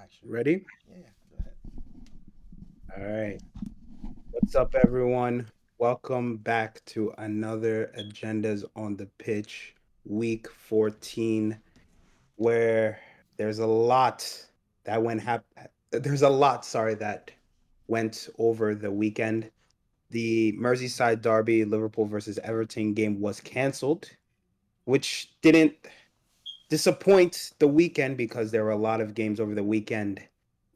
Action. Ready? Yeah, yeah. Go ahead. All right. What's up, everyone? Welcome back to another Agendas on the Pitch, week 14, where there's a lot that went hap- there's a lot, sorry, that went over the weekend. The Merseyside derby, Liverpool versus Everton game was canceled, which didn't disappoint the weekend because there were a lot of games over the weekend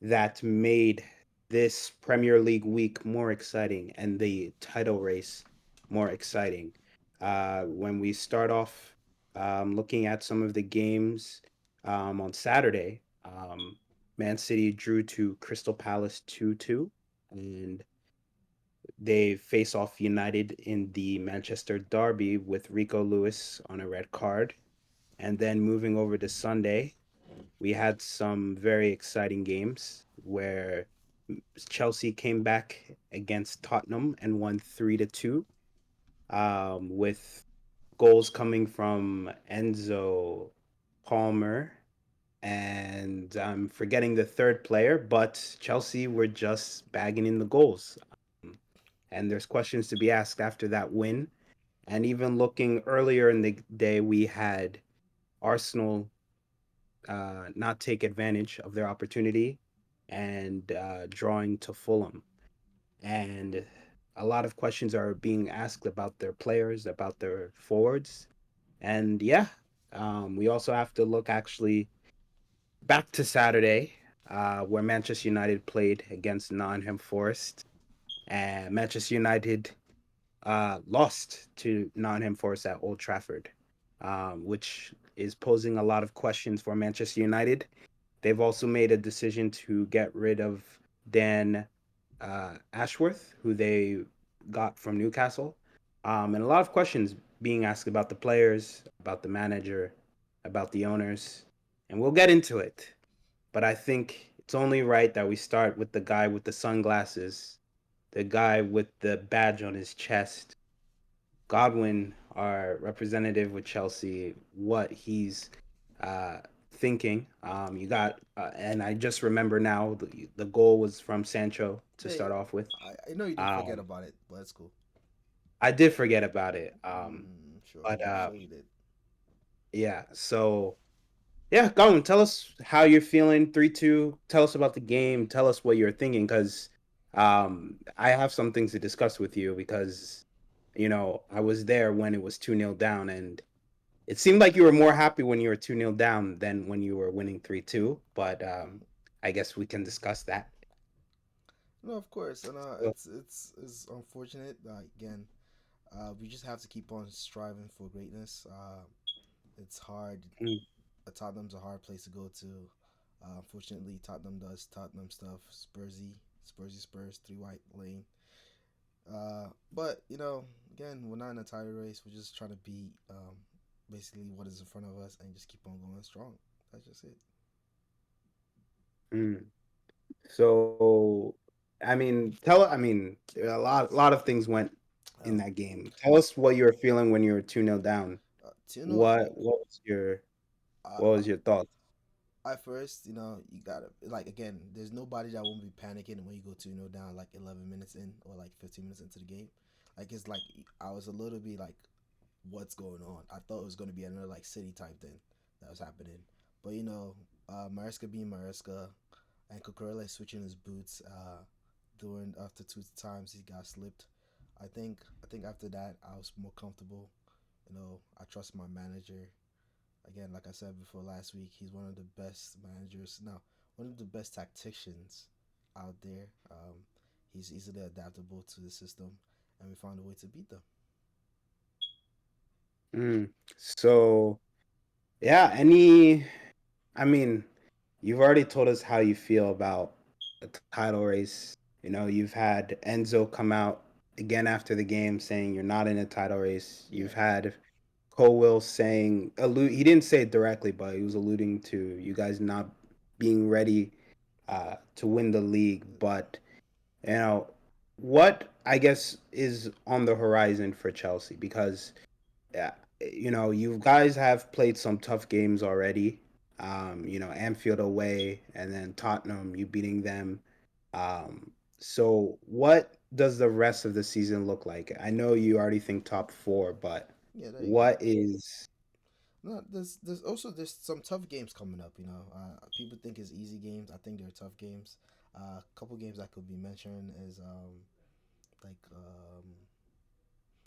that made this Premier League week more exciting and the title race more exciting. When we start off looking at some of the games on Saturday, Man City drew to Crystal Palace 2-2, and they face off United in the Manchester Derby with Rico Lewis on a red card. And then moving over to Sunday, we had some very exciting games where Chelsea came back against Tottenham and won 3-2, with goals coming from Enzo, Palmer, and I'm forgetting the third player, but Chelsea were just bagging in the goals. Um, And there's questions to be asked after that win. And even looking earlier in the day, we had Arsenal not take advantage of their opportunity and drawing to Fulham. And a lot of questions are being asked about their players, about their forwards. And yeah, we also have to look actually back to Saturday, where Manchester United played against Nottingham Forest. And Manchester United lost to Nottingham Forest at Old Trafford, which is posing a lot of questions for Manchester United. They've also made a decision to get rid of Dan Ashworth, who they got from Newcastle. And a lot of questions being asked about the players, about the manager, about the owners. And we'll get into it. But I think it's only right that we start with the guy with the sunglasses, the guy with the badge on his chest, Godwin, our representative with Chelsea, what he's uh, thinking. You got, and I just remember now the goal was from Sancho to Hey, start off with. I know you didn't forget Um, about it, but it's cool. I did forget about it. Sure, But sure you did. yeah, so yeah, Godwin, tell us how you're feeling. 3-2. Tell us about the game. Tell us what you're thinking, because I have some things to discuss with you because I was there when it was 2-0 down, and it seemed like you were more happy when you were 2-0 down than when you were winning 3-2, but I guess we can discuss that. No, of course, and So, it's unfortunate. Again, we just have to keep on striving for greatness. It's hard. mm, Tottenham's a hard place to go to. Unfortunately, Tottenham does Tottenham stuff. Spurs, three white lane. But again, we're not in a title race. We're just trying to beat basically what is in front of us and just keep on going strong. That's just it. mm. So, I mean, a lot of things went in Um, that game. Tell us what you were feeling when you were 2-0 down. Tino, What was your thoughts? at first, you gotta like again. There's nobody that won't be panicking when you go 2-0 down like 11 minutes in or like 15 minutes into the game. Like it's like I was a little bit like, what's going on? I thought it was gonna be another like city type thing that was happening, but Maresca being Maresca and Cucurella switching his boots during after two times he got slipped. I think after that I was more comfortable. I trust my manager. Again, like I said before last week, he's one of the best managers. Now, one of the best tacticians out there. He's easily adaptable to the system, and we found a way to beat them. Mm. So, yeah, I mean, you've already told us how you feel about the title race. You've had Enzo come out again after the game saying you're not in a title race. Yeah, You've had Colwill he didn't say it directly, but he was alluding to you guys not being ready to win the league. But, you know, what I guess is on the horizon for Chelsea? Because, yeah, you guys have played some tough games already. Anfield away, and then Tottenham, you beating them. So what does the rest of the season look like? I know you already think top four, but Yeah, there you go. what is No, there's some tough games coming up. People think it's easy games. I think they're tough games. A couple games that could be mentioned is like um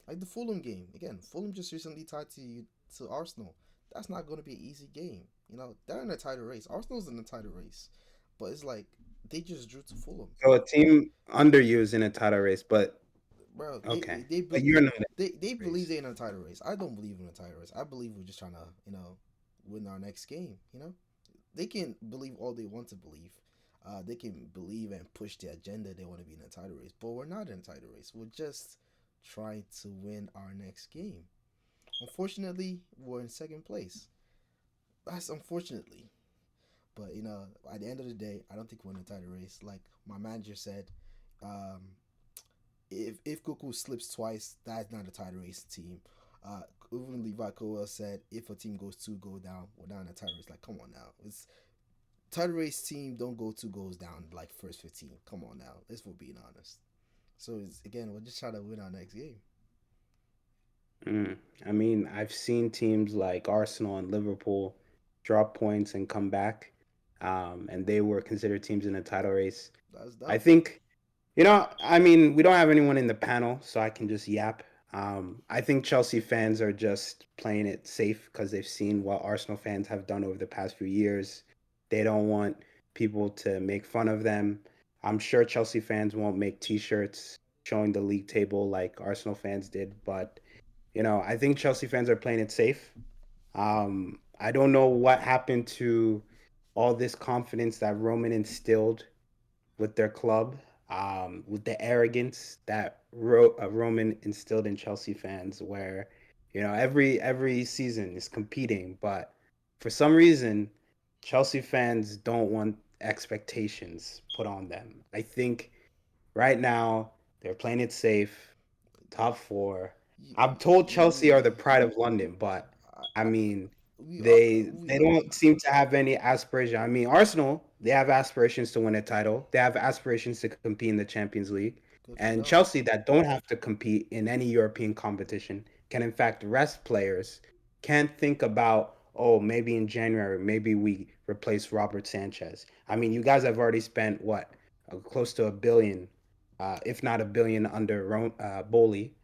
like the Fulham game. Again, Fulham just recently tied to Arsenal. That's not going to be an easy game. They're in a tighter race. Arsenal's in a tighter race, but it's like they just drew to Fulham. so a team under you is in a title race, but Bro, okay, they but you're not in they a believe race. they're in a title race. I don't believe in a title race. I believe we're just trying to win our next game. They can believe all they want to believe. They can believe and push the agenda they want to be in a title race, but we're not in a title race. We're just trying to win our next game. Unfortunately, we're in second place. That's unfortunately, but at the end of the day, I don't think we're in a title race. Like my manager said, um, if Goku slips twice, that's not a title race team. Even Levi Cowell said, if a team goes two go down, we're not in a title race. Like, come on now, it's title race team don't go two goes down like first 15. Come on now, let's for being honest. So again, we're just trying to win our next game. Mm. I mean, I've seen teams like Arsenal and Liverpool drop points and come back, and they were considered teams in a title race. That's I dumb. think, I mean, we don't have anyone in the panel, so I can just yap. I think Chelsea fans are just playing it safe because they've seen what Arsenal fans have done over the past few years. They don't want people to make fun of them. I'm sure Chelsea fans won't make T-shirts showing the league table like Arsenal fans did, but I think Chelsea fans are playing it safe. I don't know what happened to all this confidence that Roman instilled with their club, with the arrogance that Roman instilled in Chelsea fans, where every season is competing, but for some reason, Chelsea fans don't want expectations put on them. I think right now they're playing it safe, top four. You, I'm told Chelsea are the you, pride of London, but I I, mean, we are they we don't seem to have any aspiration. I mean, Arsenal, they have aspirations to win a title. They have aspirations to compete in the Champions League. good for And them. Chelsea, that don't have to compete in any European competition, can in fact rest players. Can't think about, oh, maybe in January, maybe we replace Robert Sanchez. I mean, you guys have already spent what, close to a billion, if not a billion, under Bowley.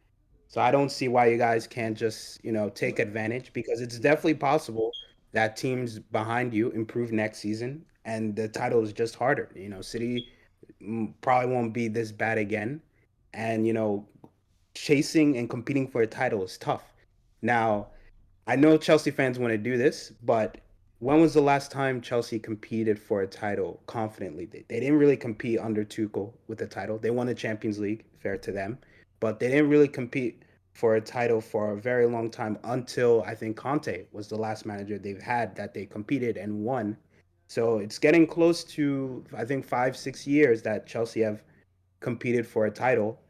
So I don't see why you guys can't just, take No, advantage because it's definitely possible that teams behind you improve next season and the title is just harder. City probably won't be this bad again. And, chasing and competing for a title is tough. Now, I know Chelsea fans want to do this, but when was the last time Chelsea competed for a title confidently? They didn't really compete under Tuchel with the title. They won the Champions League, fair to them, but they didn't really compete for a title for a very long time until I think Conte was the last manager they've had that they competed and won. So it's getting close to I think 5, 6 years that Chelsea have competed for a title,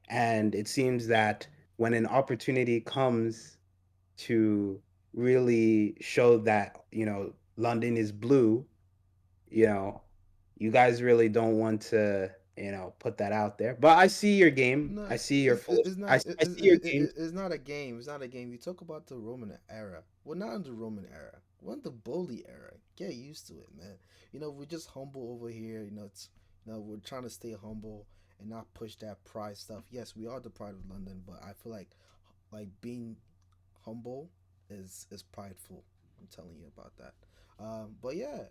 and it seems that when an opportunity comes to really show that London is blue. You know, you guys really don't want to put that out there. But I see your game. no, I see your full. I see your game. it's not a game. It's not a game. You talk about the Roman era. We're not in the Roman era. We're in the Bully era. Get used to it, man. We're just humble over here. We're trying to stay humble and not push that pride stuff. Yes, we are the pride of London, but I feel like being humble is prideful. I'm telling you about that. But yeah,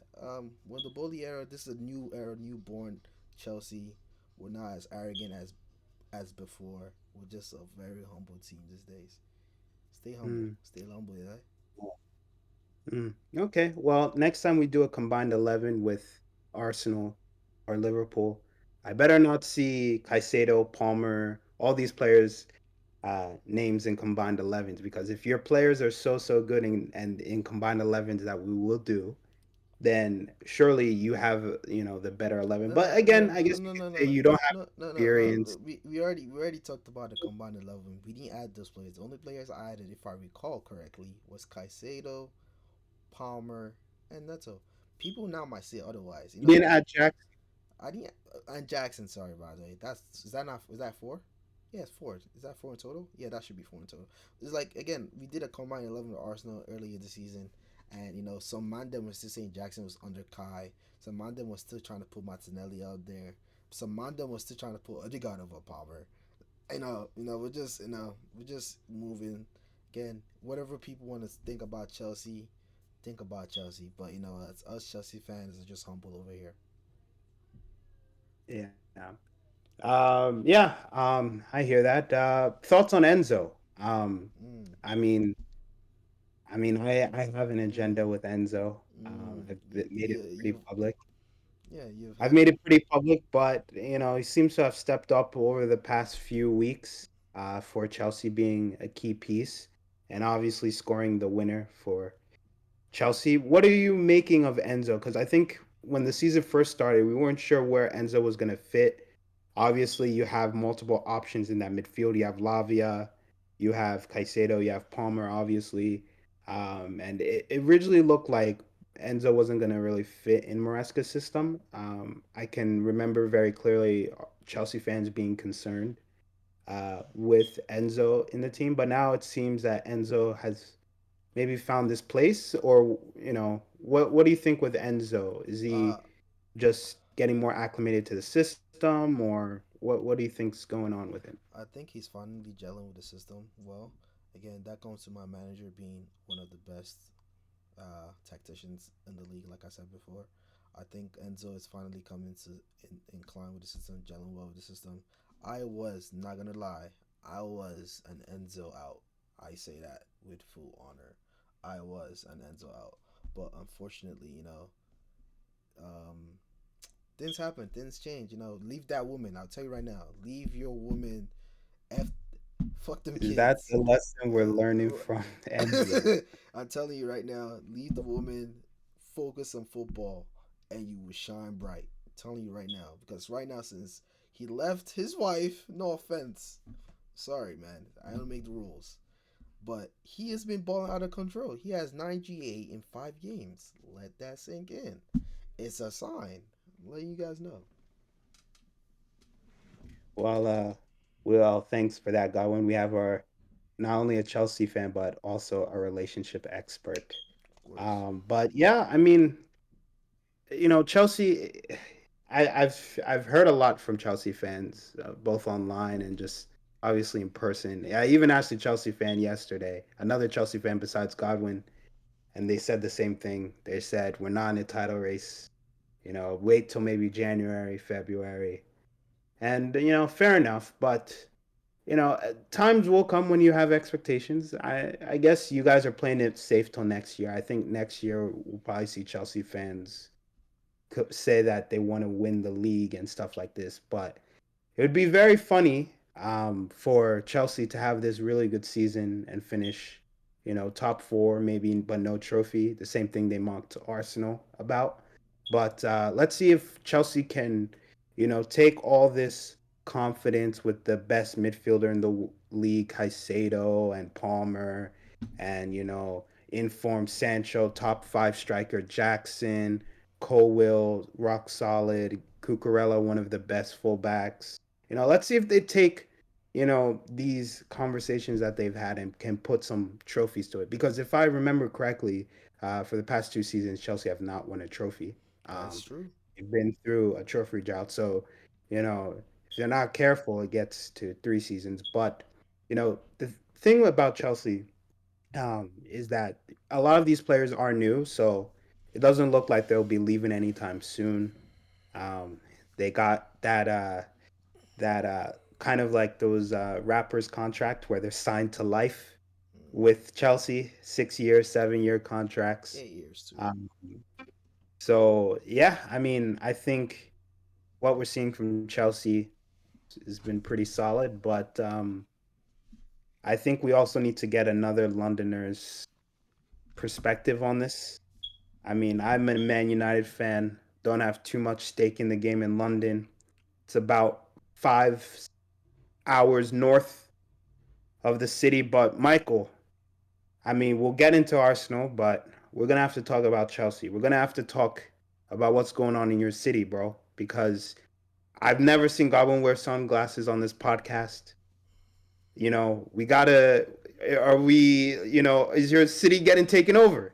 when the Bully era, this is a new era, newborn Chelsea. We're not as arrogant as before. We're just a very humble team these days. Stay humble. Mm, Stay humble, yeah. Okay. Well, next time we do a combined 11 with Arsenal or Liverpool, I better not see Caicedo, Palmer, all these players names in combined 11s because if your players are so good in combined 11s that we will do, then surely you have the better 11. No, But no, again, no, I no, guess no, you no, could no, say no, you don't have no, no, no, no. experience. We already talked about the combined 11. We didn't add those players. The only players I added, if I recall correctly, was Caicedo, Palmer, and Neto. People now might say otherwise. You You know, didn't add Jackson. I didn't. And Jackson, sorry by the way. That's is that not is that four? Yeah, it's four. Is that four in total? Yeah, that should be four in total. It's like again, we did a combined 11 with Arsenal earlier this season, and you know some man them was still saying Jackson was under Kai. Some man them was still trying to put Martinelli out there. Some man them was still trying to put Odegaard over Palmer. We're just moving. Again, whatever people want to think about Chelsea, think about Chelsea. But it's us Chelsea fans are just humble over here. Yeah. I hear that. Thoughts on Enzo? Mm, I mean, I have an agenda with Enzo. I've made it pretty you've public. you've I've had made it. it pretty public, but he seems to have stepped up over the past few weeks for Chelsea being a key piece, and obviously scoring the winner for Chelsea. What are you making of Enzo? Because I think when the season first started, we weren't sure where Enzo was going to fit. Obviously, you have multiple options in that midfield. You have Lavia, you have Caicedo, you have Palmer, obviously. And it originally looked like Enzo wasn't going to really fit in Maresca's system. I can remember very clearly Chelsea fans being concerned with Enzo in the team, but now it seems that Enzo has maybe found this place, or what do you think with Enzo? Is Uh, he just getting more acclimated to the system, or what do you think's going on with him? I think he's finally gelling with the system well. Again, that comes to my manager being one of the best tacticians in the league. Like I said before, I think Enzo is finally coming to incline with the system, gelling well with the system. I was not gonna lie, I was an Enzo out. I say that with full honor. I was an Enzo out, but unfortunately, um, things happen, things change. Leave that woman. I'll tell you right now, leave your woman. F, fuck them Is that kids. the lesson we're learning from Enzo? I'm telling you right now, leave the woman, focus on football, and you will shine bright. I'm telling you right now, because right now, since he left his wife, no offense, sorry man, I don't make the rules, but he has been balling out of control. He has 9 GA in 5 games. Let that sink in. It's a sign. I'm letting you guys know. Well, thanks for that, Godwin. We have our not only a Chelsea fan but also a relationship expert. Of course. But yeah, I mean, Chelsea. I've heard a lot from Chelsea fans, both online and just obviously in person. I even asked a Chelsea fan yesterday, another Chelsea fan besides Godwin, and they said the same thing. They said we're not in a title race. Wait till maybe January, February, and fair enough. But times will come when you have expectations. I guess you guys are playing it safe till next year. I think next year we'll probably see Chelsea fans say that they want to win the league and stuff like this. But it would be very funny for Chelsea to have this really good season and finish, top four maybe, but no trophy. The same thing they mocked Arsenal about. But let's see if Chelsea can, take all this confidence with the best midfielder in the league, Caicedo and Palmer, and informed Sancho, top five striker Jackson, Colwill, rock solid, Cucurella, one of the best fullbacks. Let's see if they take, these conversations that they've had and can put some trophies to it. Because if I remember correctly, for the past 2 seasons, Chelsea have not won a trophy. That's Um, true. they've been through a trophy drought. So, if they're not careful, it gets to 3 seasons. But, the thing about Chelsea is that a lot of these players are new. So it doesn't look like they'll be leaving anytime soon. Um, they got that kind of like those rappers contract where they're signed to life Mm, with Chelsea, 6 year, 7 year contracts. 8 years too. Um, so yeah, I mean, I think what we're seeing from Chelsea has been pretty solid, but I think we also need to get another Londoner's perspective on this. I mean, I'm a Man United fan, don't have too much stake in the game in London. It's about 5 hours north of the city. But Michael, I mean, we'll get into Arsenal, but we're gonna have to talk about Chelsea. We're gonna have to talk about what's going on in your city, bro. Because I've never seen Goblin wear sunglasses on this podcast. We gotta. Are we? Is your city getting taken over?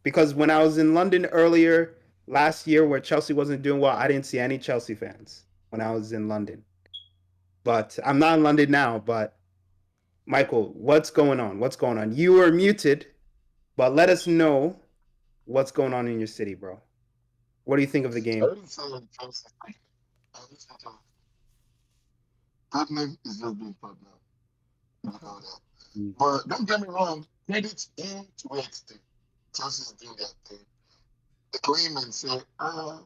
Because when I was in London earlier last year, where Chelsea wasn't doing well, I didn't see any Chelsea fans when I was in London. But I'm not in London now. But Michael, what's going on? What's going on? You were muted, but let us know what's going on in your city, bro. What do you think of the I game? didn't say that Chelsea. I just think Tottenham is just being Tottenham. You know that. Mm. But don't get me wrong, credit in to extent. Chelsea's doing their thing. They claim and say, the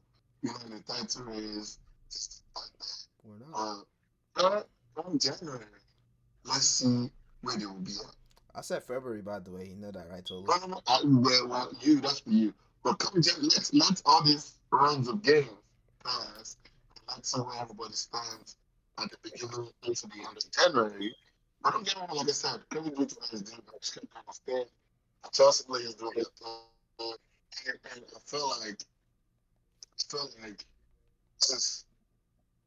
title is just like that. We're not. From January, let's see where they will be at. I said February, by the way. You know that, right, Tolu? That's for you. But come January, let's all these rounds of games pass. Let's see where everybody stands at the beginning into the end of January. But don't get me wrong, like I said, Kevin Bridge is doing the script understand. The Chelsea players doing their thing. And I feel like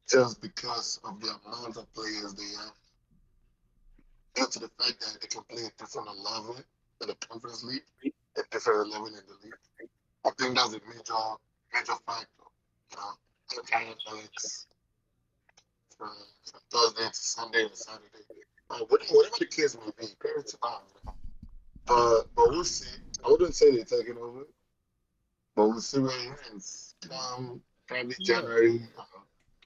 just because of the amount of players they have, due to the fact that they can play at different level in the conference league, at different level in the league. I think that's a major factor. You know, it's from Thursday to Sunday or Saturday. Whatever the case may be, parents are. But we'll see. I wouldn't say they're taking over, but we'll see where it ends. Probably Yeah. January,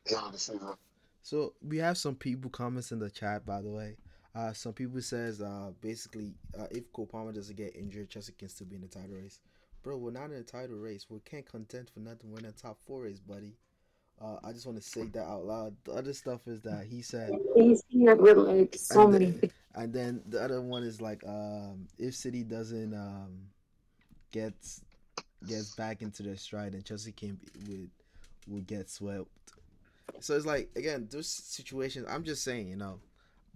the end of the season. So we have some people comments in the chat, by the way. Some people says basically if Cole Palmer doesn't get injured, Chelsea can still be in the title race. Bro, we're not in a title race. We can't contend for nothing. We're in a top four race, buddy. I just want to say that out loud. The other stuff is that he said, He's here with like so and many the, and then the other one is like, if City doesn't gets back into their stride, and Chelsea can would get swept. So it's like again, those situations. I'm just saying,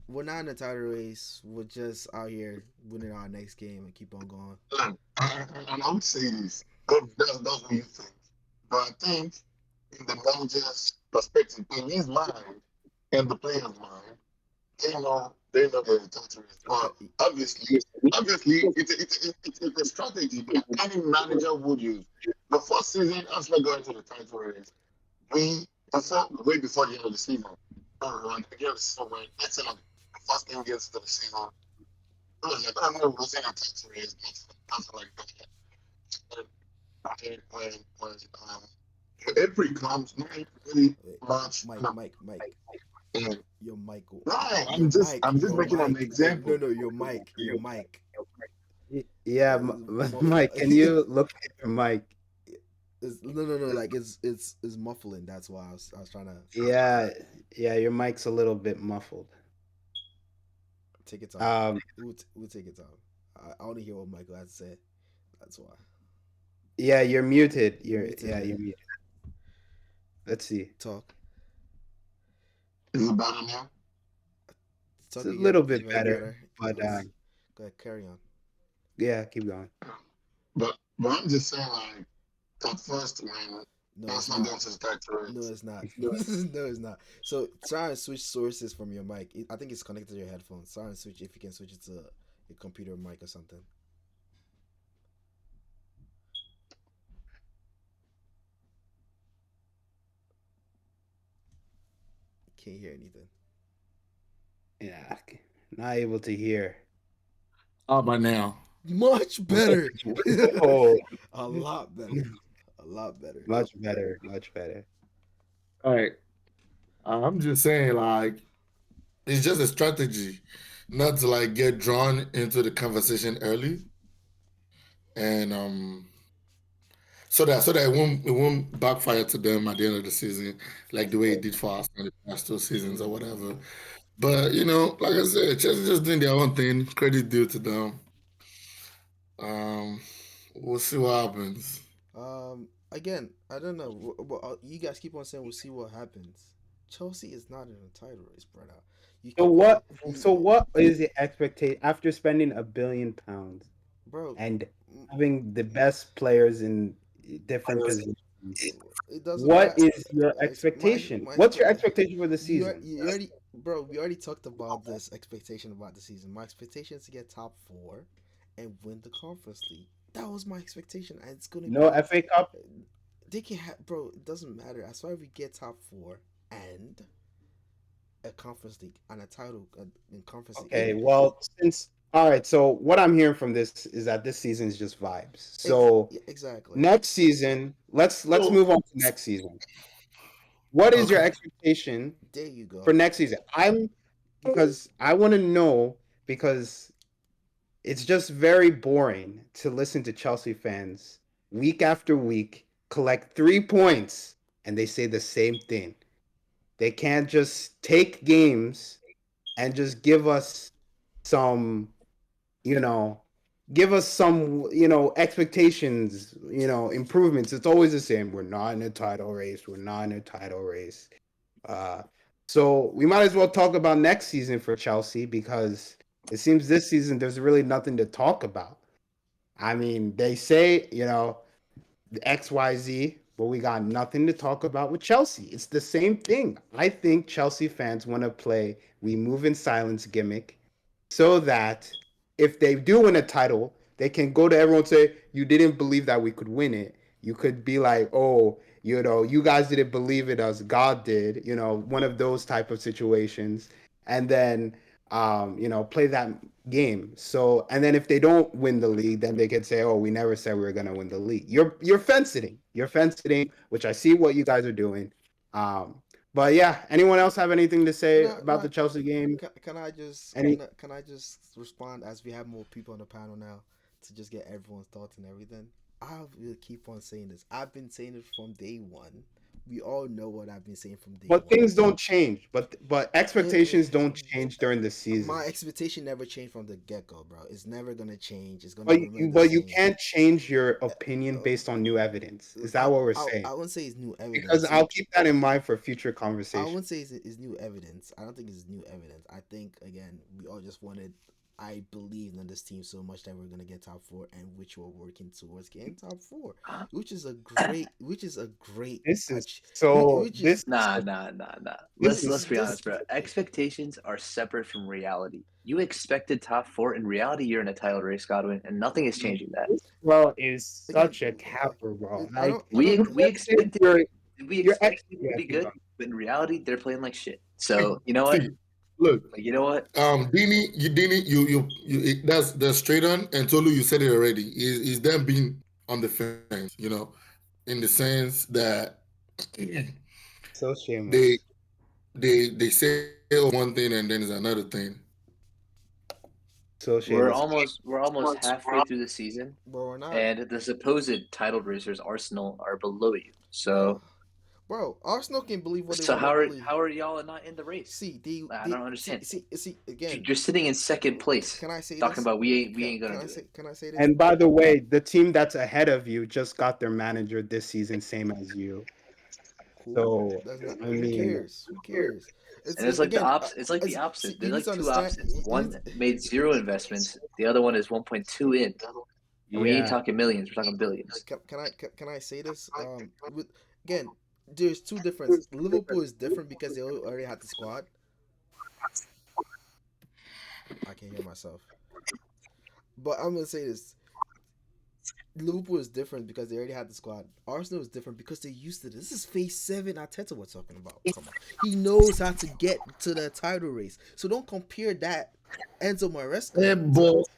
we're not in a title race. We're just out here winning our next game and keep on going. And I would say this, that's what you think. But I think in the manager's perspective, in his mind and the player's mind, they know the territory. But obviously, it's a strategy that any manager would use. The first season, after going to the title race, way before the end of the season, like the beginning of the season, when let's say like the first 10 games into the season, it was like, I don't know, losing a title race, nothing like that. When April comes, not really much. Mike, And your Michael. right, Your I'm just your making an Mike. example. No, your Mike. Yeah, Mike, can you look at your mic? No. Like it's muffling. That's why I was trying to Yeah, your mic's a little bit muffled. take it time. Um, We'll take it time. I want to hear what Michael has to say. That's why. yeah, you're muted. You're muted, You're man. muted. Let's see. Talk. Is it better now? Talk It's a again. little bit Even better, but Yes. Go ahead, carry on. yeah, keep going. But I'm just saying, like, at first, when No, that's it's not not. going to start to No, it's not. No, it's not. So try and switch sources from your mic. I think it's connected to your headphones. Try and switch if you can switch it to your computer mic or something. Can't hear anything. Yeah, not able to hear. How about now? Much better. Oh, A lot better. A lot better. much better, much better. All right. I'm just saying, like, it's just a strategy, not to like get drawn into the conversation early, and so that it won't backfire to them at the end of the season, like the way it did for us in the past 2 seasons or whatever. But like I said, Chelsea just doing their own thing. Credit due to them. Um, we'll see what happens. Again, I don't know. You guys keep on saying we'll see what happens. Chelsea is not in a title race, brother. You So keep what? on, So what is the expectation after spending £1 billion? bro. and having the best players in different positions. It doesn't What matter. is your expectation? What's your expectation for the season? You already, bro. We already talked about this expectation about the season. My expectation is to get top 4 and win the conference league. That was my expectation, and it's gonna No be. FA Cup? They can have, bro. It doesn't matter as far as we get top 4 and a conference league and a title in conference league. Okay, well, since all right, so what I'm hearing from this is that this season is just vibes. So Exactly. next season, let's So- move on to next season. What is your Okay. expectation There you go. for next season? Because I want to know, because it's just very boring to listen to Chelsea fans week after week collect 3 points and they say the same thing. They can't just take games and just give us some, expectations, improvements. It's always the same. We're not in a title race. We're not in a title race. So we might as well talk about next season for Chelsea, because it seems this season there's really nothing to talk about. I mean, they say, the XYZ, but we got nothing to talk about with Chelsea. It's the same thing. I think Chelsea fans want to play we move in silence gimmick so that if they do win a title, they can go to everyone and say, you didn't believe that we could win it. You could be like, oh, you guys didn't believe it as God did, one of those type of situations. And then, play that game. So, and then if they don't win the league, then they could say, oh, we never said we were going to win the league. You're fence-sitting, which I see what you guys are doing. But yeah, anyone else have anything to say about the Chelsea game? Can I just can I just respond, as we have more people on the panel now, to just get everyone's thoughts and everything? I will keep on saying this. I've been saying it from day one. We all know what I've been saying from day one. But things don't change. But expectations don't change during the season. My expectation never changed from the get go, bro. It's never gonna change. It's gonna. But you can't change your opinion based on new evidence. Is that what we're saying? I wouldn't say it's new evidence. Because I'll keep that in mind for future conversations. I wouldn't say it's new evidence. I don't think it's new evidence. I think, again, we all just wanted. I believe in this team so much that we're gonna get top 4, and which we're working towards getting top 4, which is a great. This is so. This Nah. Let's be honest, bro. Expectations are separate from reality. You expected top 4. In reality, you're in a title race, Godwin, and nothing is changing that. Well, is such a capper, bro. We expected to be good, but in reality, they're playing like shit. So you know what? Look, you know what? Dini, you that's straight on. And Tolu, you said it already. Is them being on the fence, in the sense that so shameless. They say one thing and then it's another thing. So shameless. We're almost halfway through the season, but we're not. And the supposed title racers, Arsenal, are below you. So. Bro, Arsenal can believe what they so want. So how are y'all not in the race? See, I don't understand. See again. You're sitting in second place. Can I say talking this? about we ain't gonna do it. Can I say this? And by the way, the team that's ahead of you just got their manager this season, same as you. Cool. So who cares? It's like the opposite. It's like the opposite. They're like two opposites. One made 0 investments. The other one is 1.2 in. And we ain't talking millions. We're talking billions. Can I say this? Again. There's 2 differences. Liverpool is different because they already had the squad. I can't hear myself. But I'm going to say this. Liverpool is different because they already had the squad. Arsenal is different because they're used to this. This is phase 7 Arteta we're talking about. Come on. He knows how to get to the title race. So don't compare that Enzo Maresca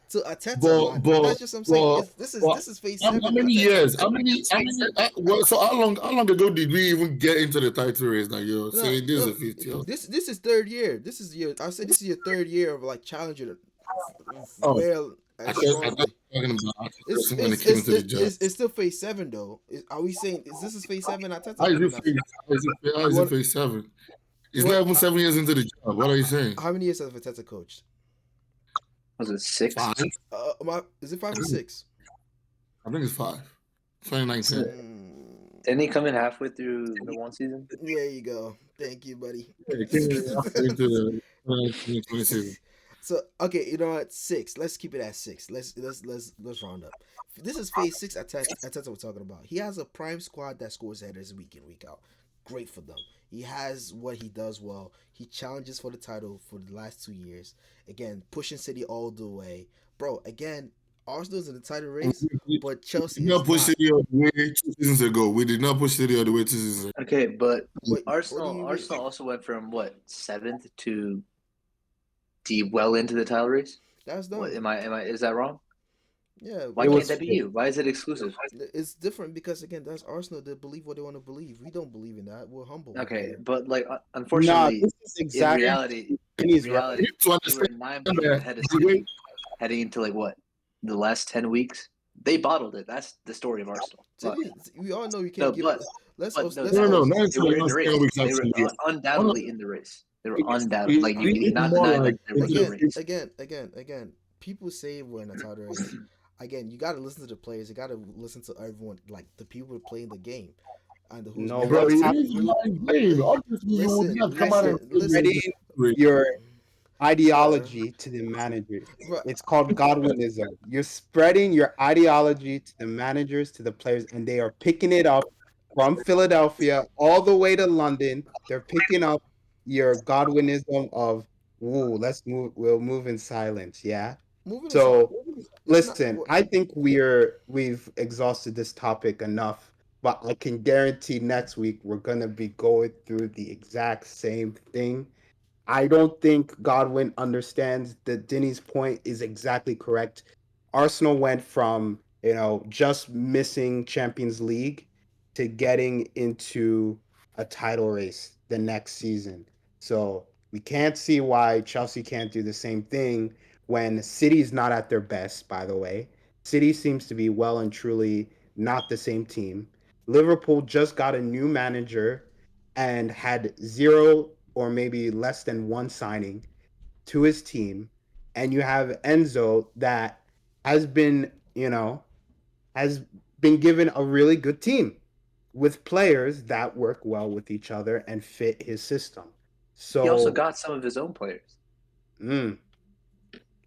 to Arteta. That's just what I'm saying. This is phase 7. How many years? So how long ago did we even get into the title race now? You're saying this is a 50. This is third year. This is your third year of like challenging. Well, I thought talking about when it came into the job. It's still phase 7 though. Are we saying this is phase 7 Arteta? How is it phase 7? It's not even 7 years into the job. What are you saying? How many years has Arteta coached? Was it 6? 5? Is it 5 or 6? I think it's 5. 2019. Didn't he come in halfway through the one season? There you go. Thank you, buddy. Into the 2020 season. So okay, you know what? 6. Let's keep it at 6. Let's round up. This is phase 6. Ateta we're talking about. He has a prime squad that scores headers week in week out. Great for them. He has what he does well. He challenges for the title for the last 2 years. Again, pushing City all the way, bro. Again, Arsenal's in the title race, but Chelsea We did is not push not. City all the way 2 seasons ago. We did not push City all the way 2 seasons ago. Okay, but What do Arsenal you mean? Arsenal also went from what 7th to well into the title race. That's What dumb. am I? Is that wrong? Yeah, Why It can't was that be you? Why is it exclusive? it's different because again, that's Arsenal. They believe what they want to believe. We don't believe in that. We're humble. Okay, here. but like Nah, unfortunately, this is in exactly reality, Kenny's You right. need to they were understand 9 points that ahead of the way City heading into like what the last 10 weeks. They bottled it. That's the story of Arsenal. But We all know you no, can't give. but Let's but also, no, let's no, also, not they necessarily were in the last race. 10 weeks They were actually. undoubtedly in the race. They were undoubtedly It, like you it's cannot more deny like that they were in the race. again. People say we're in a title race. Again, you got to listen to the players. You got to listen to everyone, like the people playing the game, and who's No, bro, what's it happening? is mind game. Obviously, you would not come out and say listen. Spreading this. your Bro, ideology to the managers. bro, It's called Godwinism. You're spreading your ideology to the managers, to the players, and they are picking it up from Philadelphia all the way to London. They're picking up your Godwinism of, "Ooh, let's move. We'll move in silence." Yeah. moving aside, So it's not. listen, I think we've exhausted this topic enough, but I can guarantee next week we're gonna be going through the exact same thing. I don't think Godwin understands that Denny's point is exactly correct. Arsenal went from, just missing Champions League to getting into a title race the next season. So we can't see why Chelsea can't do the same thing when City's not at their best, by the way. City seems to be well and truly not the same team. Liverpool just got a new manager and had zero or maybe less than one signing to his team. And you have Enzo that has been, has been given a really good team with players that work well with each other and fit his system. So He also got some of his own players.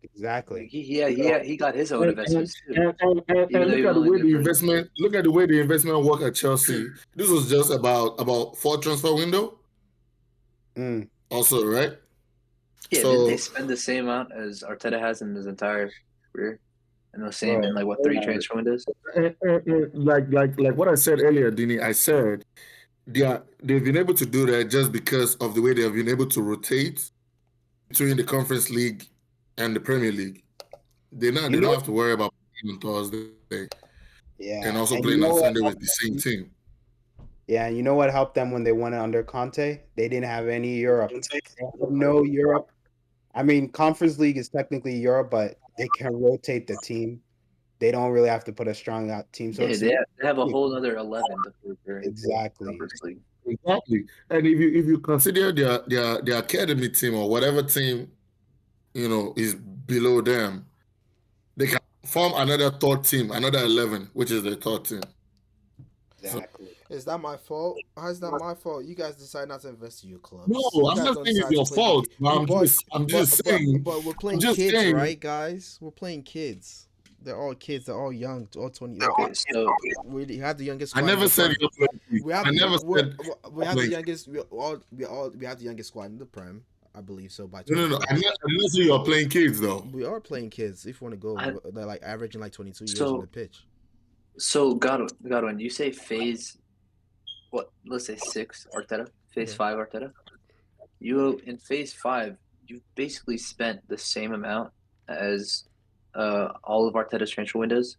Exactly. He got his own investments too. And look at the way the investment worked at Chelsea. This was just about 4 transfer window. Also, right? Yeah, didn't they spend the same amount as Arteta has in his entire career? And the same in 3 transfer windows? Like what I said earlier, Dini, I said they've been able to do that just because of the way they have been able to rotate between the Conference League and the Premier League. They don't have to worry about playing on Thursday. Yeah. And also playing on Sunday with the same team. Yeah, and you know what helped them when they won it under Conte? They didn't have any Europe. No Europe. I mean, Conference League is technically Europe, but they can rotate the team. They don't really have to put a strong out team. So yeah, they have a whole other 11 to play for exactly. Conference League. Exactly. And if you consider their academy team or whatever team, is below them, they can form another third team, another 11, which is the third team. Exactly. Is that my fault? How is that my fault? You guys decide not to invest in your clubs. No, I'm not saying it's your fault. I'm just saying. But we're playing kids, right, guys? We're playing kids. They're all kids. They're all young, all 20. Okay, so we have the youngest. I never said you're playing kids. We have the youngest. We have the youngest squad in the Prem. I believe so. By no. I'm not saying you're playing kids though. We are playing kids. If you want to go, they're like averaging 22 years on the pitch. So Godwin, you say phase. What? Let's say 6 Arteta, phase 5 Arteta. You in phase 5, you basically spent the same amount as all of Arteta's transfer windows.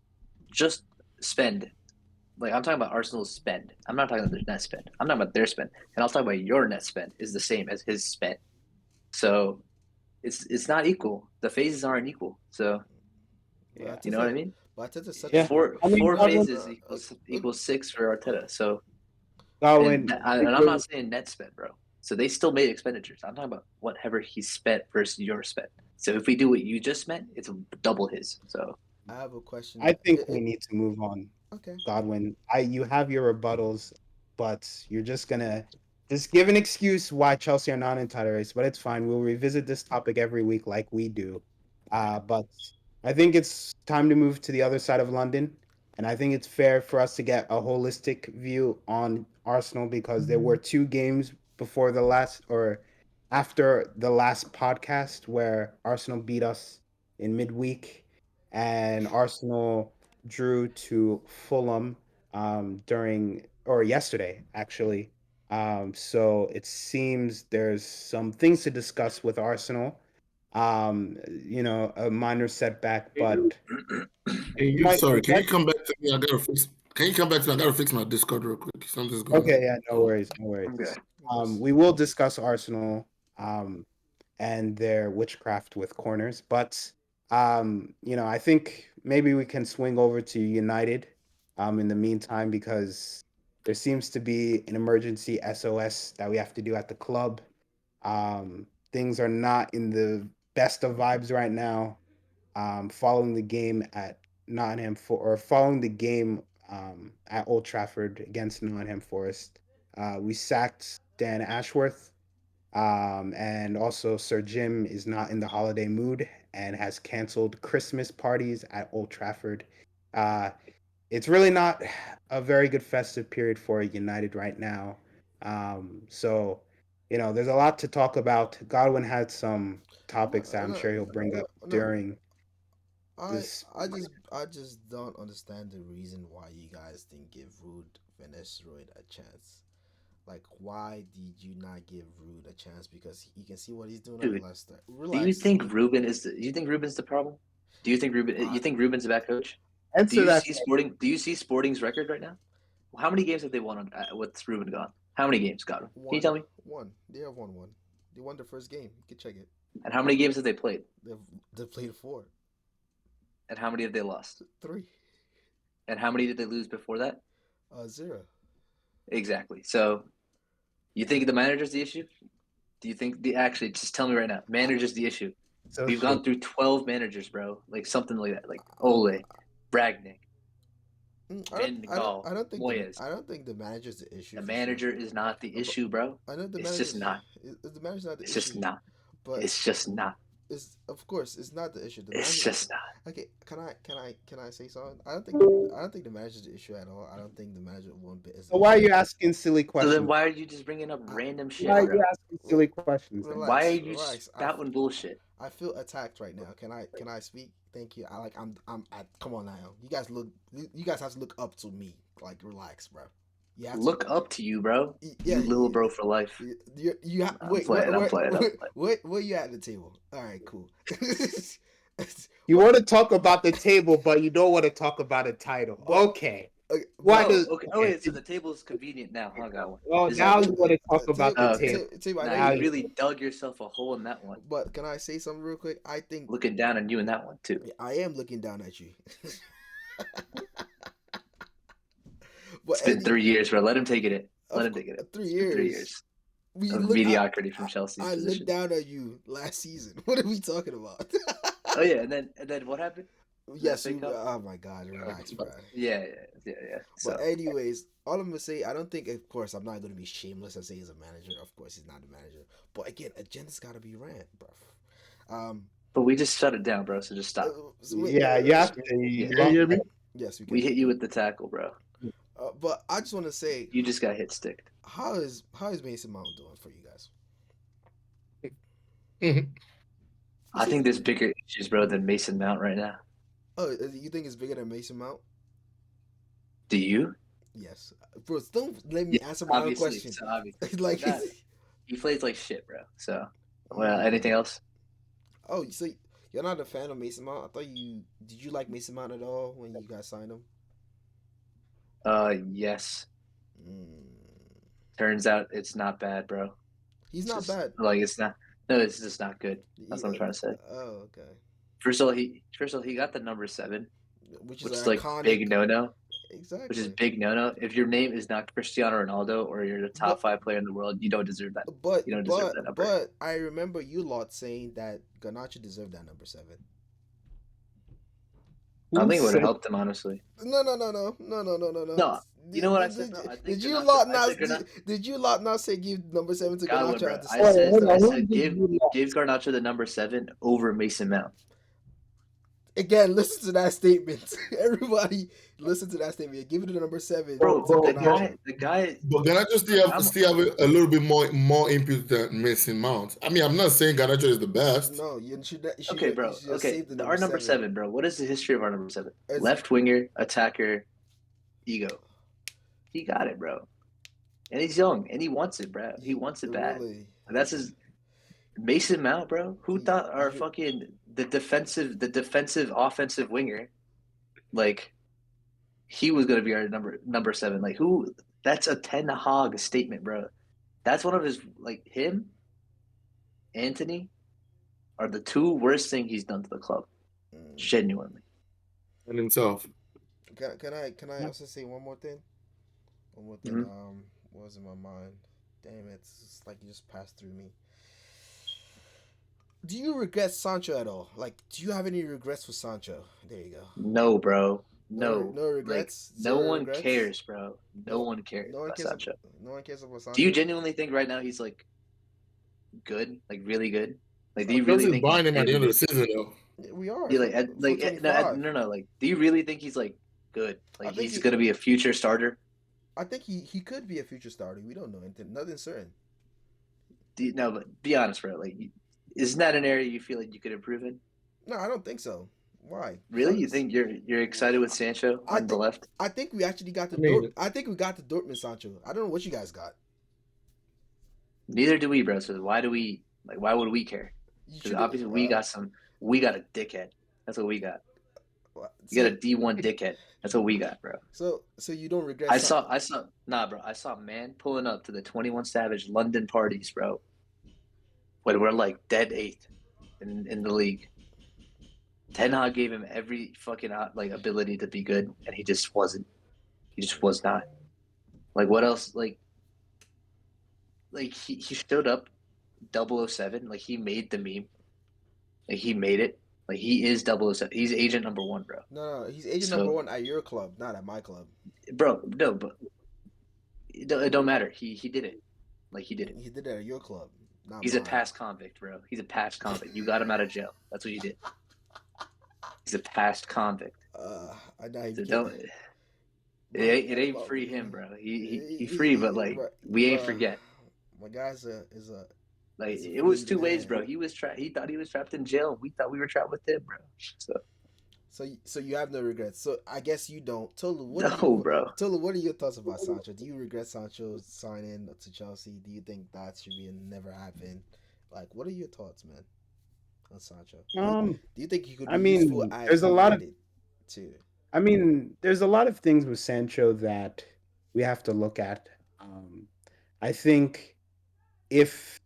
Just spend. Like I'm talking about Arsenal's spend. I'm not talking about their net spend. I'm talking about their spend, and I'll talk about your net spend is the same as his spend. So it's not equal. The phases aren't equal. So you know what I mean? But Arteta's such four phases equals 6 for Arteta. So. And I'm not saying net spend, bro. So they still made expenditures. I'm talking about whatever he spent versus your spend. So if we do what you just meant, it's double his. So I have a question. I think we need to move on. Okay. Godwin, you have your rebuttals, but you're just gonna just give an excuse why Chelsea are not in title race, but it's fine. We'll revisit this topic every week like we do. But I think it's time to move to the other side of London. And I think it's fair for us to get a holistic view on Arsenal because there were 2 games before the last or after the last podcast where Arsenal beat us in midweek and Arsenal drew to Fulham during or yesterday actually. So it seems there's some things to discuss with Arsenal. A minor setback, but Sorry, can you come back to me? Can you come back to me? I gotta fix my Discord real quick. Something's going on. okay, yeah, no worries, no worries. Okay. We will discuss Arsenal and their witchcraft with corners, but I think maybe we can swing over to United in the meantime because there seems to be an emergency SOS that we have to do at the club. Things are not in the best of vibes right now. Following the game at following the game at Old Trafford against Nottingham Forest, we sacked Dan Ashworth, and also Sir Jim is not in the holiday mood and has canceled Christmas parties at Old Trafford. It's really not a very good festive period for United right now. So, there's a lot to talk about. Godwin had some topics that I'm sure he'll bring up during this. I just don't understand the reason why you guys didn't give Ruud van Nistelrooy a chance. Like, why did you not give Ruud a chance? Because you can see what he's doing Dude, at Leicester. Do you think Ruben's the problem? Do you think You think Ruben's a bad coach? Do you see Sporting's record right now? How many games have they won with Ruben gone? How many games, Godwin? Can you tell me? One. They have won one. They won the first game. You can check it. And how many games have they played? They've played 4. And how many have they lost? 3. And how many did they lose before that? 0. Exactly. So, you think the manager's the issue? Do you think actually? Just tell me right now. Manager's the issue. So We've gone through 12 managers, bro. Like something like that. Like Ole, Bragnick, Van Gaal, I don't think Moyes. I don't think the manager's the issue. The manager is not the issue, bro. I know the It's just not. The manager's not the It's issue. just not. But It's just not. it's of course it's not the issue. It's just not. Okay, can I say something? I don't think the manager's the issue at all. I don't think the manager one bit is. So why are you asking silly So questions? then why are you just bringing up random shit, Why are bro? you asking silly questions? Relax, Why are you relax. spouting bullshit? I feel attacked right now. Can I speak? Thank you. Come on now. You guys have to look up to me. Like, relax, bro. You have to Look up to you, bro. Yeah, you little bro for life. You have I'm wait. playing. Where you at the table? All right, cool. You want to talk about the table, but you don't want to talk about a title. Okay. Why does? Okay, so the table's convenient now, huh, Godwin? Well, now you want to talk about the table. Now you really dug yourself a hole in that one. But can I say something real quick? I think Looking down on you in that one too. I am looking down at you. It's been 3 years, bro. Let him take it. Let him take it. 3 years. 3 years of mediocrity from Chelsea. I looked down at you last season. What are we talking about? Oh yeah, and then what happened? Yes. Oh my God, relax, bro. Yeah. So, But anyways, all I'm gonna say, I don't think, of course, I'm not gonna be shameless and say he's a manager. Of course, he's not a manager. But again, agenda's gotta be ran, bro. but we just shut it down, bro. So just stop. You have to. Can you hear me? Yes, we can. We hit you with the tackle, bro. But I just want to say, You just got hit sticked. how is Mason Mount doing for you guys? I think there's bigger issues, bro, than Mason Mount right now. Oh, you think it's bigger than Mason Mount? Do you? Yes, bro. Don't let me answer my own question. So obviously. Like, Nah, he plays like shit, bro. So, well, anything else? oh, so you're not a fan of Mason Mount? I thought did you like Mason Mount at all when you guys signed him? Yes. Mm. Turns out it's not bad, bro. He's It's not just- bad. Like it's not. No, it's just not good. That's what I'm trying to say. Oh, okay. First of all, he got the number 7, Which which is is like iconic. big no. Exactly. Which is big no. If your name is not Cristiano Ronaldo or you're the top 5 player in the world, you don't deserve that. But You don't deserve that number. but I remember you lot saying that Garnacho deserved that number 7. I Who think it would have said helped him, honestly. No. No, you know what I said, bro? I think Did you Garnacho. lot I not said Garnacho. did you lot not say give number 7 to Godwin, Ganacho bro. at the I start of the Hold said on, season? who did you lot? give Garnacho the number 7 over Mason Mount. Again, listen to that statement. Everybody, listen to that statement. Give it to number 7 Bro, to the Ganacho. guy. But Garnacho still have a little bit more input than Mason Mount. I mean, I'm not saying Garnacho is the best. No, you should Okay, you bro. should just Okay, save the our number number 7. 7, bro. What is the history of our number 7? It's- Left winger, attacker, ego. He got it, bro. And he's young, and he wants it, bro. He wants it bad. Really. And that's his Mason Mount, bro. Who thought our You- fucking the defensive offensive winger, like he was gonna be our number 7? Like who? That's a Ten Hag statement, bro. That's one of his like him, Anthony, are the 2 worst things he's done to the club. Genuinely. And himself. Can I also say one more thing? One more thing. Mhm. What was in my mind? Damn it! It's like you just passed through me. Do you regret Sancho at all? Like, do you have any regrets for Sancho? There you go. No, bro. No. No regrets. Like, no Zero one regrets? cares, bro. No one cares No one about cares. Sancho. No one cares about Sancho. Do you genuinely think right now he's like good, like really good? Like, do you Because really he's think buying he's him at the really end of the good? season, though. Yeah, we are. Yeah, like, for like, 25. no. Like, do you really think he's like good? I Like, think he's he- gonna be a future starter? I think he could be a future starter. We don't know anything. Nothing certain. No, but be honest, bro. Like, isn't that an area you feel like you could improve in? No, I don't think so. Why? Really? You think you're excited with Sancho I on the think- left? I think we actually got the I mean- I think we got the Dortmund Sancho. I don't know what you guys got. Neither do we, bro. So why do we like? Why would we care? You Because should- obviously we got a dickhead. That's what we got. So, You got a D1 dickhead. That's what we got, bro. so you don't regret. I saw, nah, bro. I saw man pulling up to the 21 Savage London parties, bro. When we're like dead 8th in the league. Ten Hag gave him every fucking like ability to be good, and he just wasn't. He just was not. Like what else? Like he showed up 007. Like he made the meme. Like he made it. Like he is 007. He's agent number 1, bro. No, he's agent So- number 1 at your club, not at my club. Bro, no, but it don't matter. He did it. Like he did it. He did it at your club. Not He's a mine. past convict, bro. He's a past convict. You got him out of jail. That's what you did. He's a past convict. I know he So get don't. it. It ain't free him, bro. He free, but like we ain't forget. My guy's is a Like He's a it was free 2 ways, man. bro. He thought he was trapped in jail. We thought we were trapped with him, bro. so you have no regrets. So I guess you don't. Tolu, what No, bro. Tolu, what are your thoughts about Sancho? Do you regret Sancho signing to Chelsea? Do you think that should be never happen? Like, what are your thoughts, man, on Sancho? Do you think he could be I mean, useful at there's a lot of- United, too? I mean, there's a lot of things with Sancho that we have to look at. I think if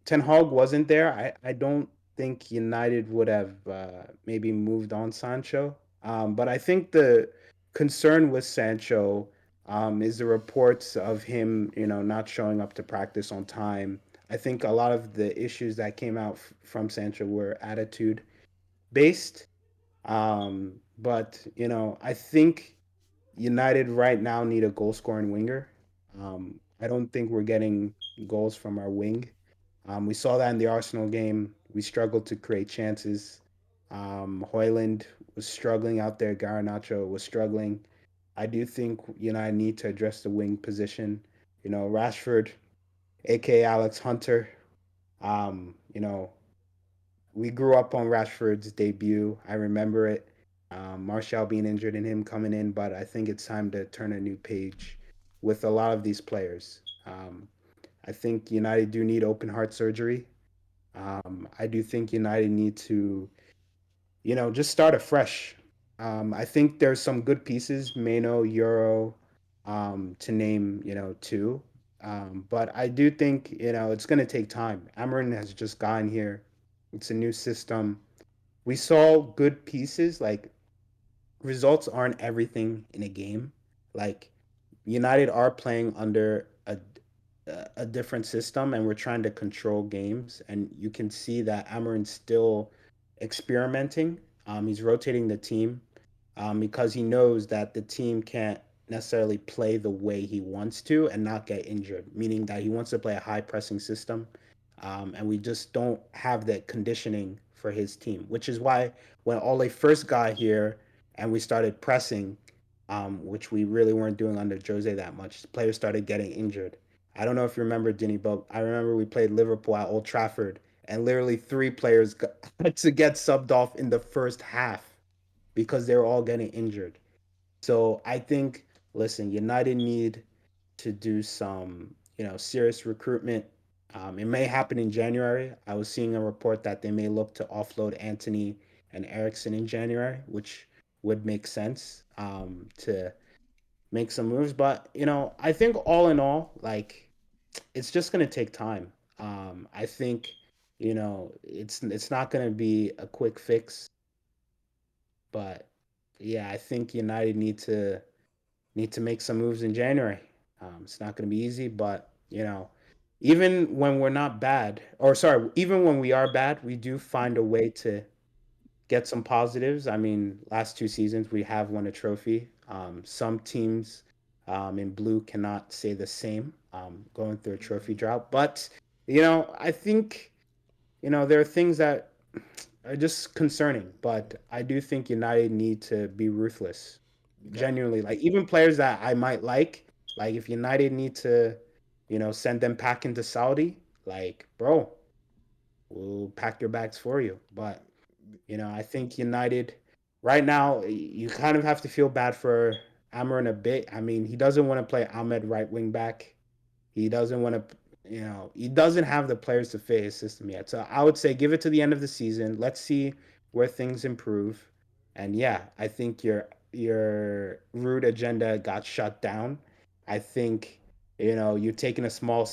Ten Hag wasn't there, I don't think United would have maybe moved on Sancho. But I think the concern with Sancho is the reports of him, not showing up to practice on time. I think a lot of the issues that came out from Sancho were attitude based. But I think United right now need a goal scoring winger. I don't think we're getting goals from our wing. We saw that in the Arsenal game. We struggled to create chances. Højlund was struggling out there. Garnacho was struggling. I do think United need to address the wing position. Rashford, aka Alex Hunter. We grew up on Rashford's debut. I remember it. Martial being injured and him coming in, but I think it's time to turn a new page with a lot of these players. I think United do need open heart surgery. I do think United need to, just start afresh. I think there's some good pieces, Mano, Euro, to name, 2. But I do think, it's going to take time. Amarin has just gotten here. It's a new system. We saw good pieces, like results aren't everything in a game. Like United are playing under a different system, and we're trying to control games. And you can see that Amarin's still experimenting. He's rotating the team. because he knows that the team can't necessarily play the way he wants to and not get injured, meaning that he wants to play a high pressing system. And we just don't have that conditioning for his team, which is why when Ole first got here and we started pressing, which we really weren't doing under Jose that much, players started getting injured. I don't know if you remember, Dinny, but I remember we played Liverpool at Old Trafford, and literally 3 players had to get subbed off in the first half because they were all getting injured. So I think, listen, United need to do some, serious recruitment. It may happen in January. I was seeing a report that they may look to offload Anthony and Ericsson in January, which would make sense to make some moves. But I think all in all, like it's just gonna take time. I think it's not gonna be a quick fix, but yeah, I think United need to make some moves in January. It's not going to be easy, but even when we're not bad, or sorry, even when we are bad, we do find a way to get some positives. I mean, last 2 seasons we have won a trophy. Some teams in blue cannot say the same, going through a trophy drought. But I think there are things that are just concerning. But I do think United need to be ruthless. Genuinely, like even players that I might like if United need to, send them back into Saudi, like bro, we'll pack your bags for you. But I think United right now, you kind of have to feel bad for Amarin a bit. I mean, he doesn't want to play Ahmed right wing back. He doesn't want to, he doesn't have the players to fit his system yet. So I would say give it to the end of the season. Let's see where things improve. And yeah, I think your rude agenda got shut down. I think you're taking a small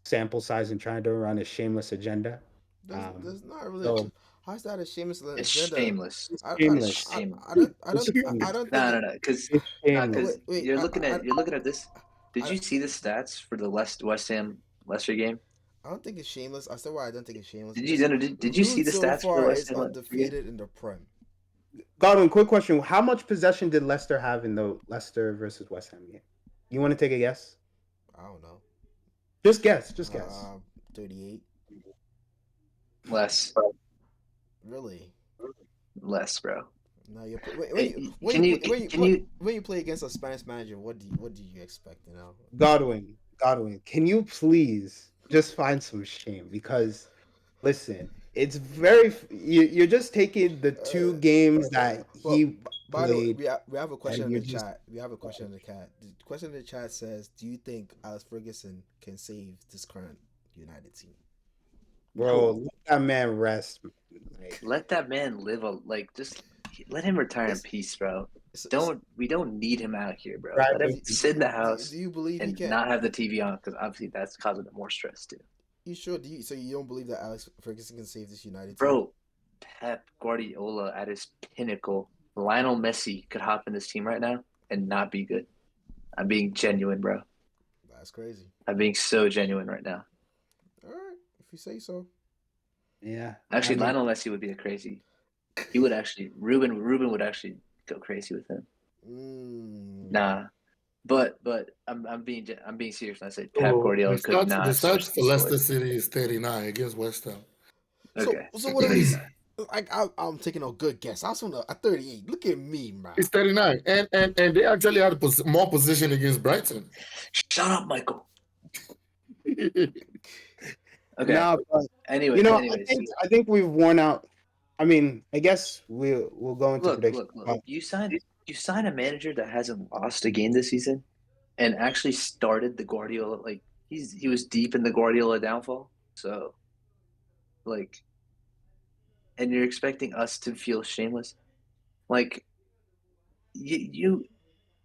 sample size and trying to run a shameless agenda. There's not really. So How's that a shameless It's agenda? shameless. it's I, I, It's shameless. shameless. It's I shameless. don't think No, it. no, no. Because It's shameless. Wait. you're looking at this. Did I, you see the stats for the West Ham Leicester game? I don't think it's shameless. I said why I don't think it's shameless Did you because did you see Rude the so stats for the far West is Ham Leicester game? undefeated in the Prem. Godwin, quick question. How much possession did Leicester have in the Leicester versus West Ham game? You want to take a guess? I don't know. Just guess. Just guess. 38. Less, Really? less, bro. No, you Hey, can you when you play against a Spanish manager, what do you expect? Godwin, can you please just find some shame? Because listen, it's very you're just taking the 2 games that Well, he by the way, played, we have a question and in you're the just chat. We have a question in the chat. The question in the chat says, "Do you think Alex Ferguson can save this current United team?" bro. no. Let that man rest. Like, Let that man live just let him retire in It's, peace, bro. it's We don't need him out here, bro. right Let him with you. sit in the house do you believe he and can? not have the TV on because obviously that's causing him more stress too. You sure? So you don't believe that Alex Ferguson can save this United team? Bro, Pep Guardiola at his pinnacle, Lionel Messi could hop in this team right now and not be good. I'm being genuine, bro. That's crazy. I'm being so genuine right now. All right, if you say so. Yeah, Actually, I mean, Lionel Messi would be a crazy. He would actually Ruben would actually go crazy with him. Nah, but I'm being serious when I say Pep So Guardiola could the not stats switch for the sword. Leicester City is 39 against West Ham. Okay. So what are we? Like I'm taking a good guess. I was on at 38. Look at me, man. It's 39, and they actually had more position against Brighton. Shut up, Michael. Okay. no, but Anyways, I think we've worn out. I mean, I guess we'll go into predictions. look. You sign a manager that hasn't lost a game this season, and actually started the Guardiola he was deep in the Guardiola downfall. So, like, and you're expecting us to feel shameless, like you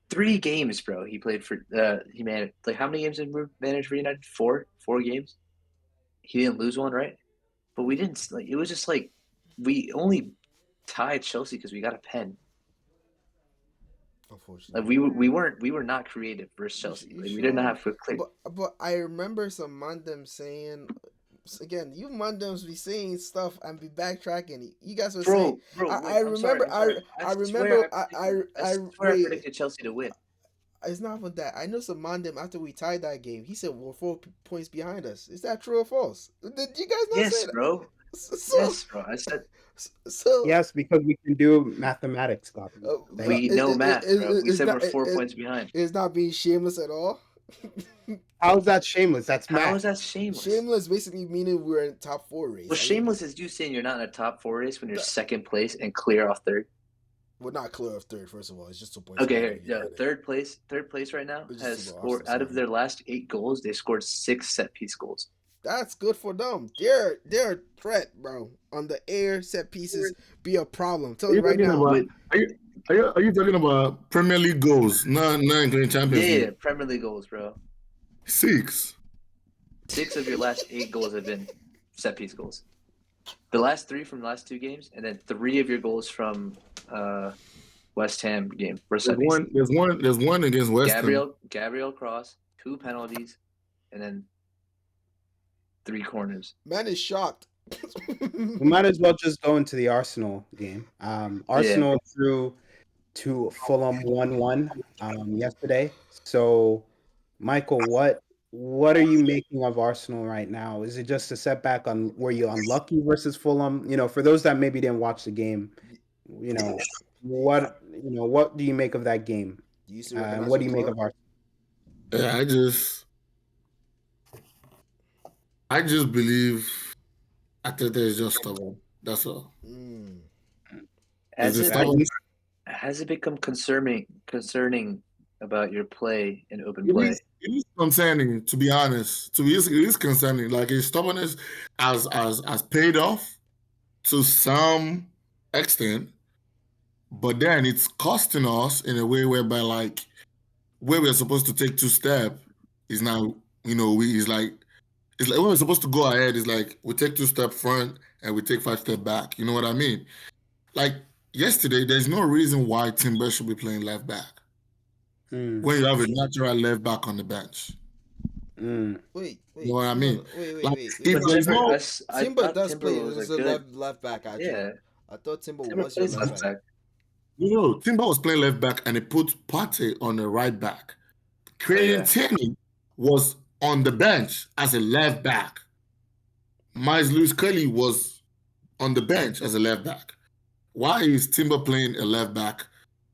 3 games, bro. He played for he managed like how many games did we manage for United? Four games. He didn't lose one, right? But we didn't like. It was just like we only tied Chelsea because we got a pen. Unfortunately, Like we were not creative versus Chelsea. You Like we didn't sure? have a clear. But I remember some man them saying again, you Mondays be saying stuff and be backtracking. You guys were Bro, saying, bro, I wait, I'm remember, sorry. I remember, swear I I wait. predicted Chelsea to win. It's not for that. I know some Mandem after we tied that game. He said we're 4 points behind us. Is that true or false? Did you guys not say Yes, that? bro. So, Yes, bro. I said so Yes, because we can do mathematics, Scott. we know math, bro. We said we're 4 it- points behind. It's not being shameless at all. How's that shameless? That's How math. is that shameless? Shameless basically meaning we're in top 4 race. Well, shameless is you saying you're not in a top 4 race when you're second place and clear off third. We're not clear of third, first of all. It's just 2 points. Okay, behind here, you. yeah, third place right now It's has just about scored Arsenal, out of sorry. their last 8 goals, they scored 6 set piece goals. That's good for them. They're a threat, bro. On the air, set pieces be a problem. Tell Are you you right talking now. about? Are you talking about Premier League goals? Not including Champions Yeah, League. Premier League goals, bro. 6. 6 of your last 8 goals have been set piece goals. The last 3 from the last 2 games, and then 3 of your goals from West Ham game were set piece. There's one against West Ham. Gabriel Cross, 2 penalties, and then 3 corners. Man is shocked. We might as well just go into the Arsenal game. Arsenal drew to Fulham 1-1 yesterday. So, Michael, what are you making of Arsenal right now? Is it just a setback were you unlucky versus Fulham? For those that maybe didn't watch the game, what do you make of that game? What do you make of Arsenal? Yeah, I just believe Arteta is just stubborn. That's all. Has it become concerning about your play in open play? It is concerning, to be honest. It is concerning. Like his stubbornness has paid off to some extent, but then it's costing us in a way whereby, like, where we're supposed to take 2 steps is now, it's like when we're supposed to go ahead, it's like we take 2 steps front and we take 5 steps back. You know what I mean? Like yesterday, there's no reason why Timber should be playing left back when you have a natural left back on the bench. Wait. You know what I mean? Wait. If there's no Timber does play as a left back, actually. Yeah. I thought Timber was your left back. Timber was playing left back and he put Partey on the right back. Tierney was on the bench as a left back. Miles Lewis Kelly was on the bench as a left back. Why is Timber playing a left back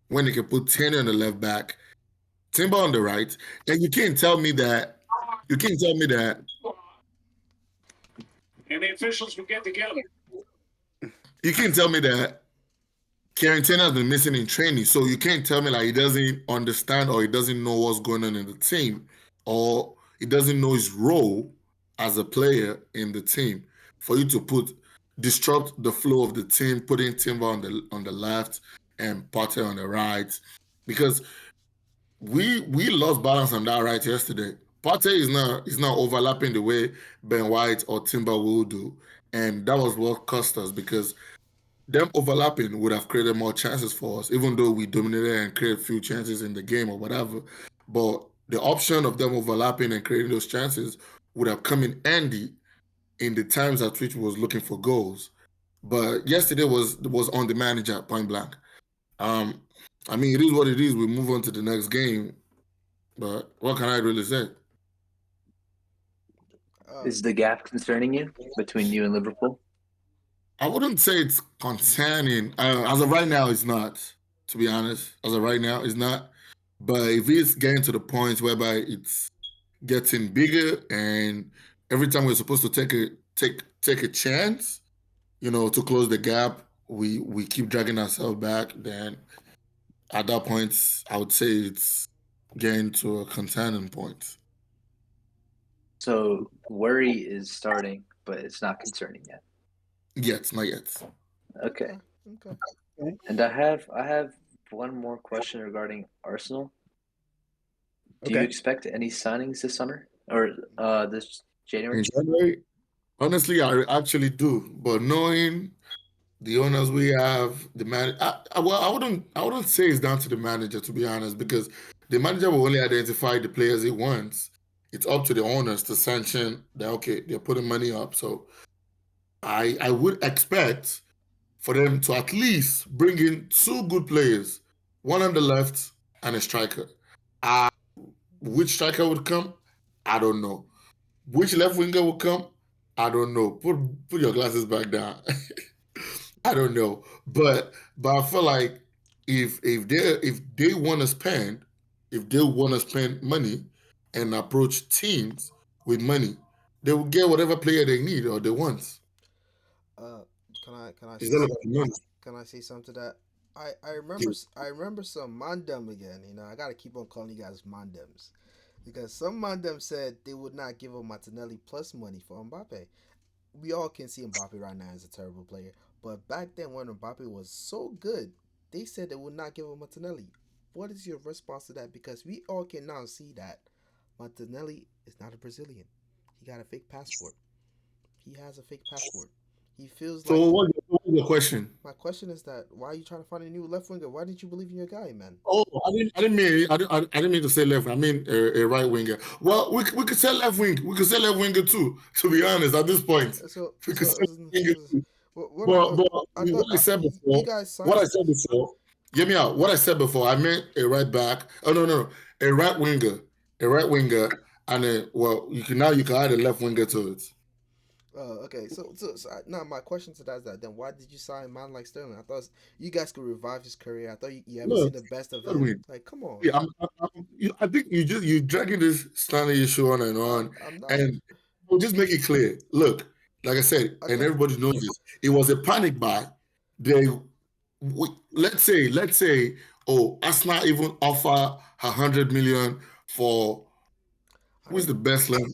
when he can put Tierney on the left back, Timber on the right, and you can't tell me that. And the officials will get together. You can't tell me that Kieran Tierney has been missing in training, so you can't tell me like he doesn't understand or he doesn't know what's going on in the team, or he doesn't know his role as a player in the team. For you to disrupt the flow of the team, putting Timber on the left and Partey on the right, because we lost balance on that right yesterday. Partey is not overlapping the way Ben White or Timber will do, and that was what cost us, because them overlapping would have created more chances for us, even though we dominated and created a few chances in the game or whatever. But the option of them overlapping and creating those chances would have come in handy in the times at which we was looking for goals. But yesterday was on the manager, point blank. I mean, it is what it is. We move on to the next game. But what can I really say? Is the gap concerning you between you and Liverpool? I wouldn't say it's concerning. As of right now, it's not. To be honest, as of right now, it's not. But if it's getting to the point whereby it's getting bigger, and every time we're supposed to take a chance, to close the gap, we keep dragging ourselves back. Then at that point, I would say it's getting to a concerning point. So worry is starting, but it's not concerning yet. Yet, not yet. Okay. And I have one more question regarding Arsenal. Do you expect any signings this summer or this January? In January, honestly, I actually do. But knowing the owners we have, the man, I wouldn't say it's down to the manager, to be honest, because the manager will only identify the players he wants, it's up to the owners to sanction that, okay, they're putting money up. So I would expect for them to at least bring in 2 good players, one on the left and a striker. Which striker would come? I don't know. Which left winger will come? I don't know. Put your glasses back down. I don't know. But I feel like if they want to spend, if they want to spend money and approach teams with money, they will get whatever player they need or they want. Can I Is say that something? about the money? Can I say something to that? I remember some Mandem again. I gotta keep on calling you guys Mandems because some Mandem said they would not give him Martinelli plus money for Mbappe. We all can see Mbappe right now as a terrible player, but back then when Mbappe was so good, they said they would not give him Martinelli. What is your response to that? Because we all can now see that Martinelli is not a Brazilian. He got a fake passport. He has a fake passport. He feels like. So what's your question? My question is that why are you trying to find a new left winger? Why didn't you believe in your guy, man? Oh, I didn't mean to say left. I mean a right winger. Well, we could say left wing. We could say left winger too. To be honest, at this point, So, we could so, say left winger too. But I what thought I said before, you guys signed. hear me out. What I said before, I meant a right back. Oh no, a right winger, and you can add a left winger to it. Okay. So now my question to that is that then why did you sign a man like Sterling? I thought you guys could revive his career. I thought you haven't No, seen the best of what him. do we- Like, come on. Yeah, I think you dragging this Stanley issue on and on, I'm not. and we'll just make it clear. Look, like I said, and Okay. everybody knows this. It was a panic buy. Let's say, oh, Arsenal even offer 100 million for who's the best left.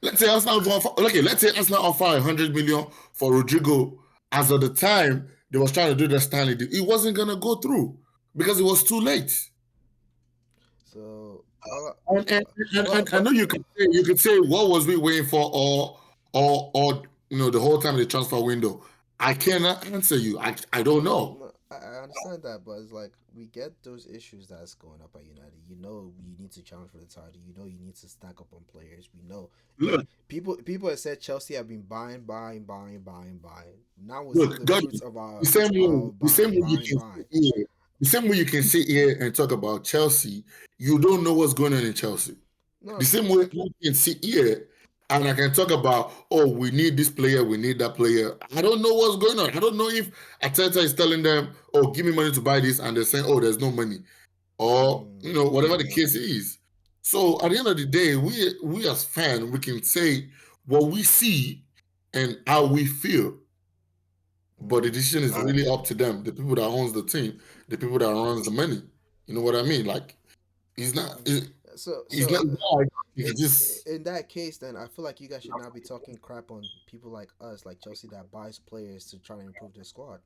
Let's say Arsenal offer 100 million for Rodrigo. As of the time they was trying to do the Stanley deal, it wasn't gonna go through because it was too late. So. And I know you could say what was we waiting for or the whole time in the transfer window. I cannot answer you. I don't know. No, I understand that, but it's like we get those issues that's going up at United. You need to challenge for the title. You need to stack up on players. We know. Look, people have said Chelsea have been buying. Now we're look, seeing the God, fruits of our the same way you can sit here and talk about Chelsea, you don't know what's going on in Chelsea. No, The same way you can sit here and I can talk about, oh, we need this player, we need that player. I don't know what's going on. I don't know if Arteta is telling them, oh, give me money to buy this, and they're saying, oh, there's no money, or whatever the case is. So at the end of the day, we as fans, we can say what we see and how we feel. But the decision is really up to them, the people that owns the team, the people that runs the money. You know what I mean? Like, he's not. He's not. In that case, then I feel like you guys should not be talking crap on people like us, like Chelsea, that buys players to try to improve their squad.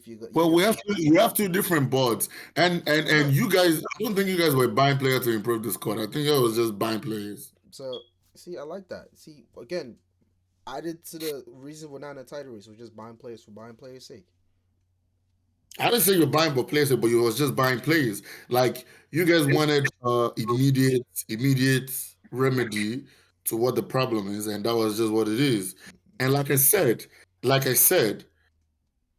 We have 2 different boards, and you guys. I don't think you guys were buying players to improve the squad. I think I was just buying players. So see, I like that. See, again, added to the reason we're not in a title race, we're just buying players for buying players' sake. I didn't say you're buying for players, but you was just buying players. Like you guys wanted immediate remedy to what the problem is, and that was just what it is. And like I said,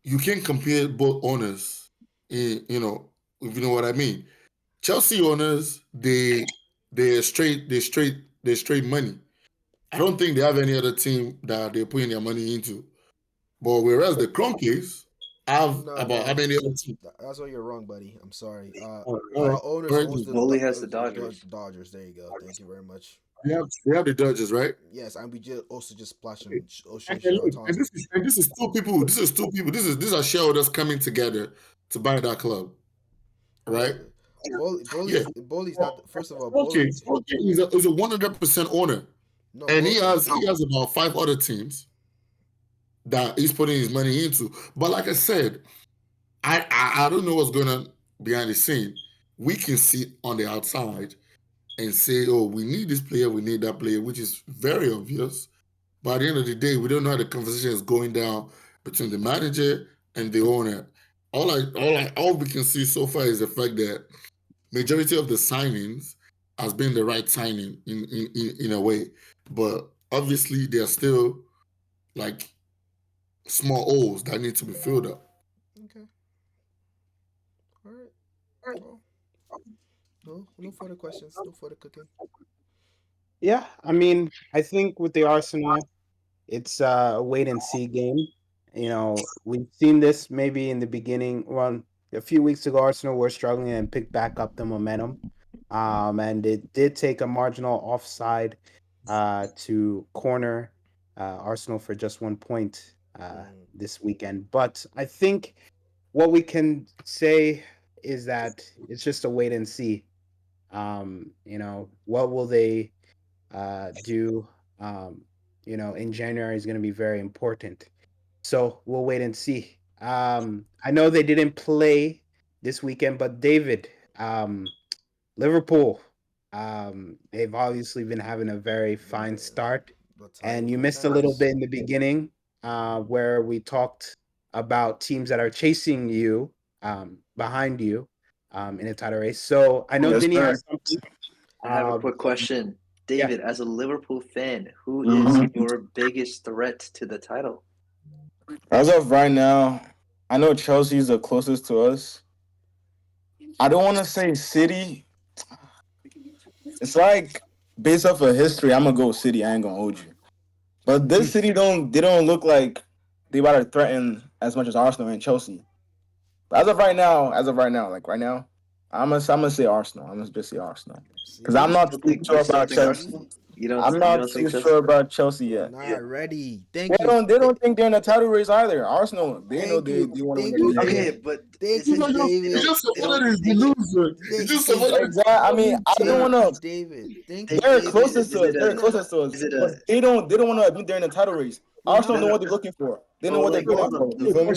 you can't compare both owners. If you know what I mean. Chelsea owners, they're straight money. I don't think they have any other team that they're putting their money into. But whereas the Cronkies have about how many other teams? That's where you're wrong, buddy. I'm sorry. Our owners has the Dodgers. Dodgers. There you go. Thank you very much. We have the Dodgers, right? Yes, and we also just splashing. And this is 2 people. These are shareholders coming together to buy that club, right? Bolly's not. First of all, okay, is a 100% owner, no, and he has about 5 other teams that he's putting his money into. But like I said, I don't know what's going on behind the scene. We can sit on the outside and say, oh, we need this player, we need that player, which is very obvious. But at the end of the day, we don't know how the conversation is going down between the manager and the owner. All we can see so far is the fact that majority of the signings has been the right signing in a way. But obviously, there are still like small holes that need to be filled up. Okay. All right. Well, no further questions. No further cooking. Yeah, I mean, I think with the Arsenal, it's a wait and see game. You know, we've seen this maybe in the beginning. Well, a few weeks ago, Arsenal were struggling and picked back up the momentum. And it did take a marginal offside to corner Arsenal for just 1 point this weekend. But I think what we can say is that it's just a wait and see. You know, what will they do? You know, in January is going to be very important. So we'll wait and see. I know they didn't play this weekend, but David, Liverpool, they've obviously been having a very fine start, and you missed a little bit in the beginning, where we talked about teams that are chasing you, behind you, in a title race. So I know Yes, Vinny sir. has something. I have a quick question. yeah. David, as a Liverpool fan, who is your biggest threat to the title? As of right now, I know Chelsea's the closest to us. I don't want to say City. It's like based off of history, I'm gonna go City. I ain't gonna hold you. But this City don't look like they about to threaten as much as Arsenal and Chelsea. But as of right now, like right now, I'm gonna say Arsenal. I'm gonna just say Arsenal because I'm not too sure about Chelsea. I'm not too sure about Chelsea yet. Not ready. They don't think they're in a title race either. Arsenal, they know they want to win. Okay, but thank you, David. It's just supported the loser. It's just supported. Exactly. I mean, I don't want to. David, They're closest to us. They're closest to us. But they don't want to admit they're in a title race. Arsenal know what they're looking for. They know what they're going for. You feel me?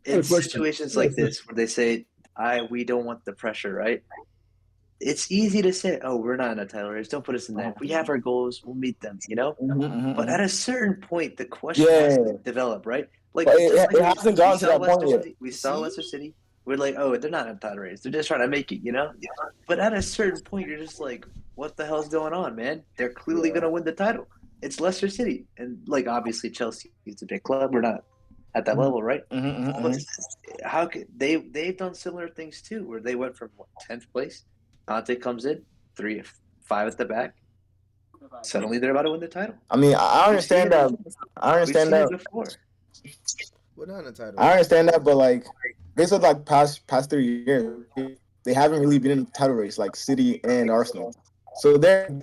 In situations like this where they say, we don't want the pressure, right? It's easy to say, oh, we're not in a title race. Don't put us in that. We have our goals. We'll meet them, you know? But at a certain point, the question has to develop, right? Like, it hasn't gotten to that point yet. We saw Leicester City. We're like, oh, they're not in a title race. They're just trying to make it, you know? But at a certain point, you're just like, what the hell's going on, man? They're clearly going to win the title. It's Leicester City. And, like, obviously, Chelsea is a big club. We're not at that level, right? But how could they've done similar things, too, where they went from, 10th place? Conte comes in, 3-5 at the back. Suddenly they're about to win the title. I mean, I understand that. We're not in a title. I understand that, but like based on like past 3 years, they haven't really been in the title race like City and Arsenal. So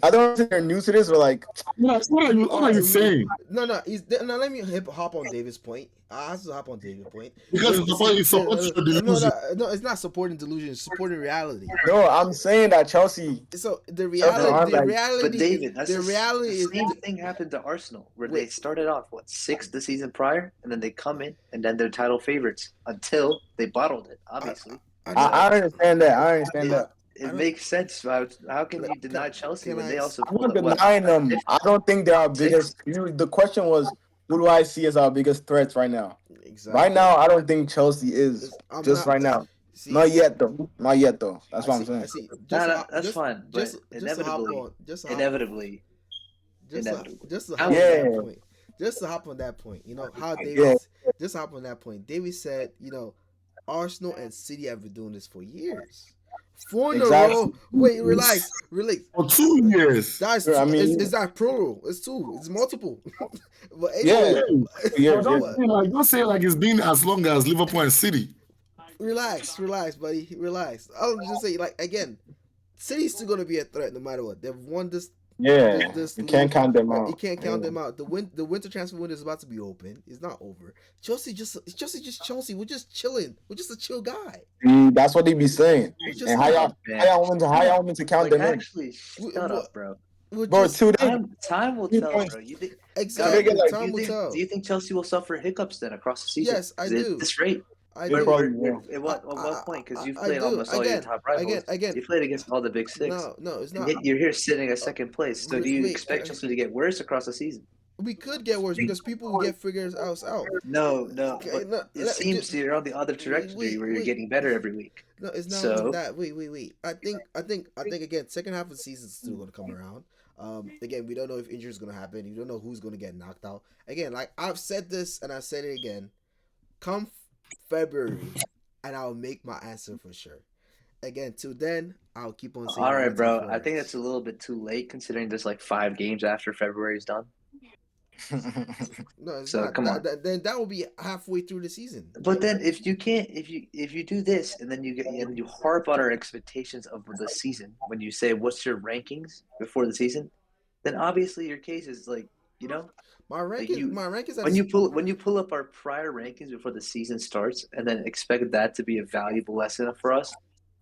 I don't think they're new to this, but like, what are you saying? No. Let me hop on David's point. I have to hop on David's point because it's supporting delusion. No, it's not supporting delusion. It's supporting reality. No, I'm saying that Chelsea. So the reality, but David, the reality is the same thing happened to Arsenal, where they started off 6th the season prior, and then they come in, and then they're title favorites until they bottled it. Obviously, I understand that. It makes sense. How can you deny Chelsea when they also? I'm not denying them. I don't think they're our biggest. The question was, who do I see as our biggest threats right now? Exactly. Right now, I don't think Chelsea is. Right now. Not yet, though. That's what I'm saying. That's fine. But inevitably. Just to hop on that point. You know how David. Just hop on that point. David said, you know, Arsenal and City have been doing this for years. 4 in a row. Wait, relax. For 2 years. That's it's not plural. It's 2. It's multiple. But anyway, don't say like it's been as long as Liverpool and City. Relax, buddy. Relax. I'll just say, like, again, City's still gonna be a threat no matter what. They've won this. Yeah, you can't count them out. You can't count them out. The winter transfer window is about to be open. It's not over. Chelsea just Chelsea. We're just chilling. We're just a chill guy. That's what they be saying. And how y'all want me to count them in? Actually, shut up, bro. Bro, 2 days. Time will tell, bro. Exactly. Time will tell. Do you think Chelsea will suffer hiccups then across the season? Yes, I do. At this rate. I do. At what point? Because you've played almost all your top rivals. You played against all the big 6. No, it's not. You're here sitting at second place. So do you expect Chelsea to get worse across the season? We could get worse because people will get figures out. No, Okay, but no, it seems you're on the other trajectory where you're getting better every week. No, it's not So- only that. Wait. I think again, second half of the season is still gonna come around. Again, we don't know if injury is gonna happen. You don't know who's gonna get knocked out. Again, like I've said this and I said it again. Come February, and I'll make my answer for sure. Again, till then, I'll keep on saying. All right, bro. tough I think words. that's a little bit too late considering there's like 5 games after February is done. No, it's So, not. come on. Then that will be halfway through the season. But then if you do this and then you harp on our expectations of the season when you say what's your rankings before the season, then obviously your case is like, you know, My rankings. when you pull up our prior rankings before the season starts and then expect that to be a valuable lesson for us,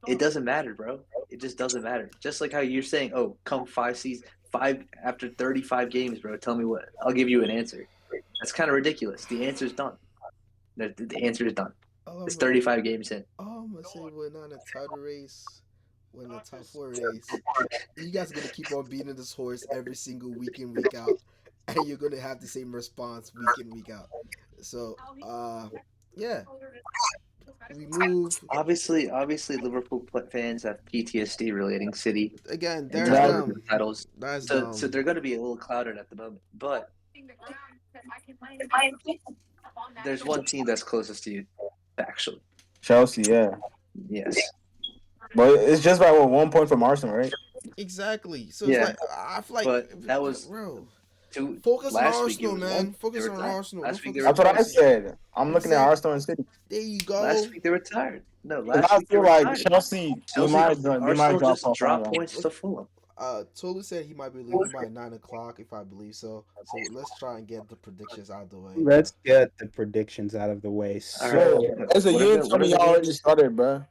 it doesn't matter, bro. It just doesn't matter. Just like how you're saying, oh, come 5 after 35 games, bro. Tell me what. I'll give you an answer. That's kind of ridiculous. The answer's done. The answer is done. It's 35 games in. Oh, I'm gonna say we're not in a title race. We're in a top 4 race. You guys are gonna keep on beating this horse every single week in, week out, and you're gonna have the same response week in, week out. So, yeah, we move Obviously, Liverpool fans have PTSD relating City again. and There's Exactly. them. titles, That's so dumb. so they're going to be a little clouded at the moment. But there's one team that's closest to you, factually. Chelsea, yeah. Yes. But it's just by 1 point from Arsenal, right? Exactly. So Yeah, it's like I feel like, but that was bro. Two, Focus on last week it Arsenal, was man. one. Focus They were on tired. Arsenal. Last Don't week they focus were on That's what I said. I'm looking at Exactly. Arsenal and City. There you go. Last week they were tired. No, And last I week they feel were like tired. Chelsea, Arsenal they might drop just off. dropped points to Fulham. Tolu said he might be leaving by 9 o'clock, if I believe so. So let's try and get the predictions out of the way. Let's get the predictions out of the way. All So, right. It's a What are year the- until what are we the already games? started, bro.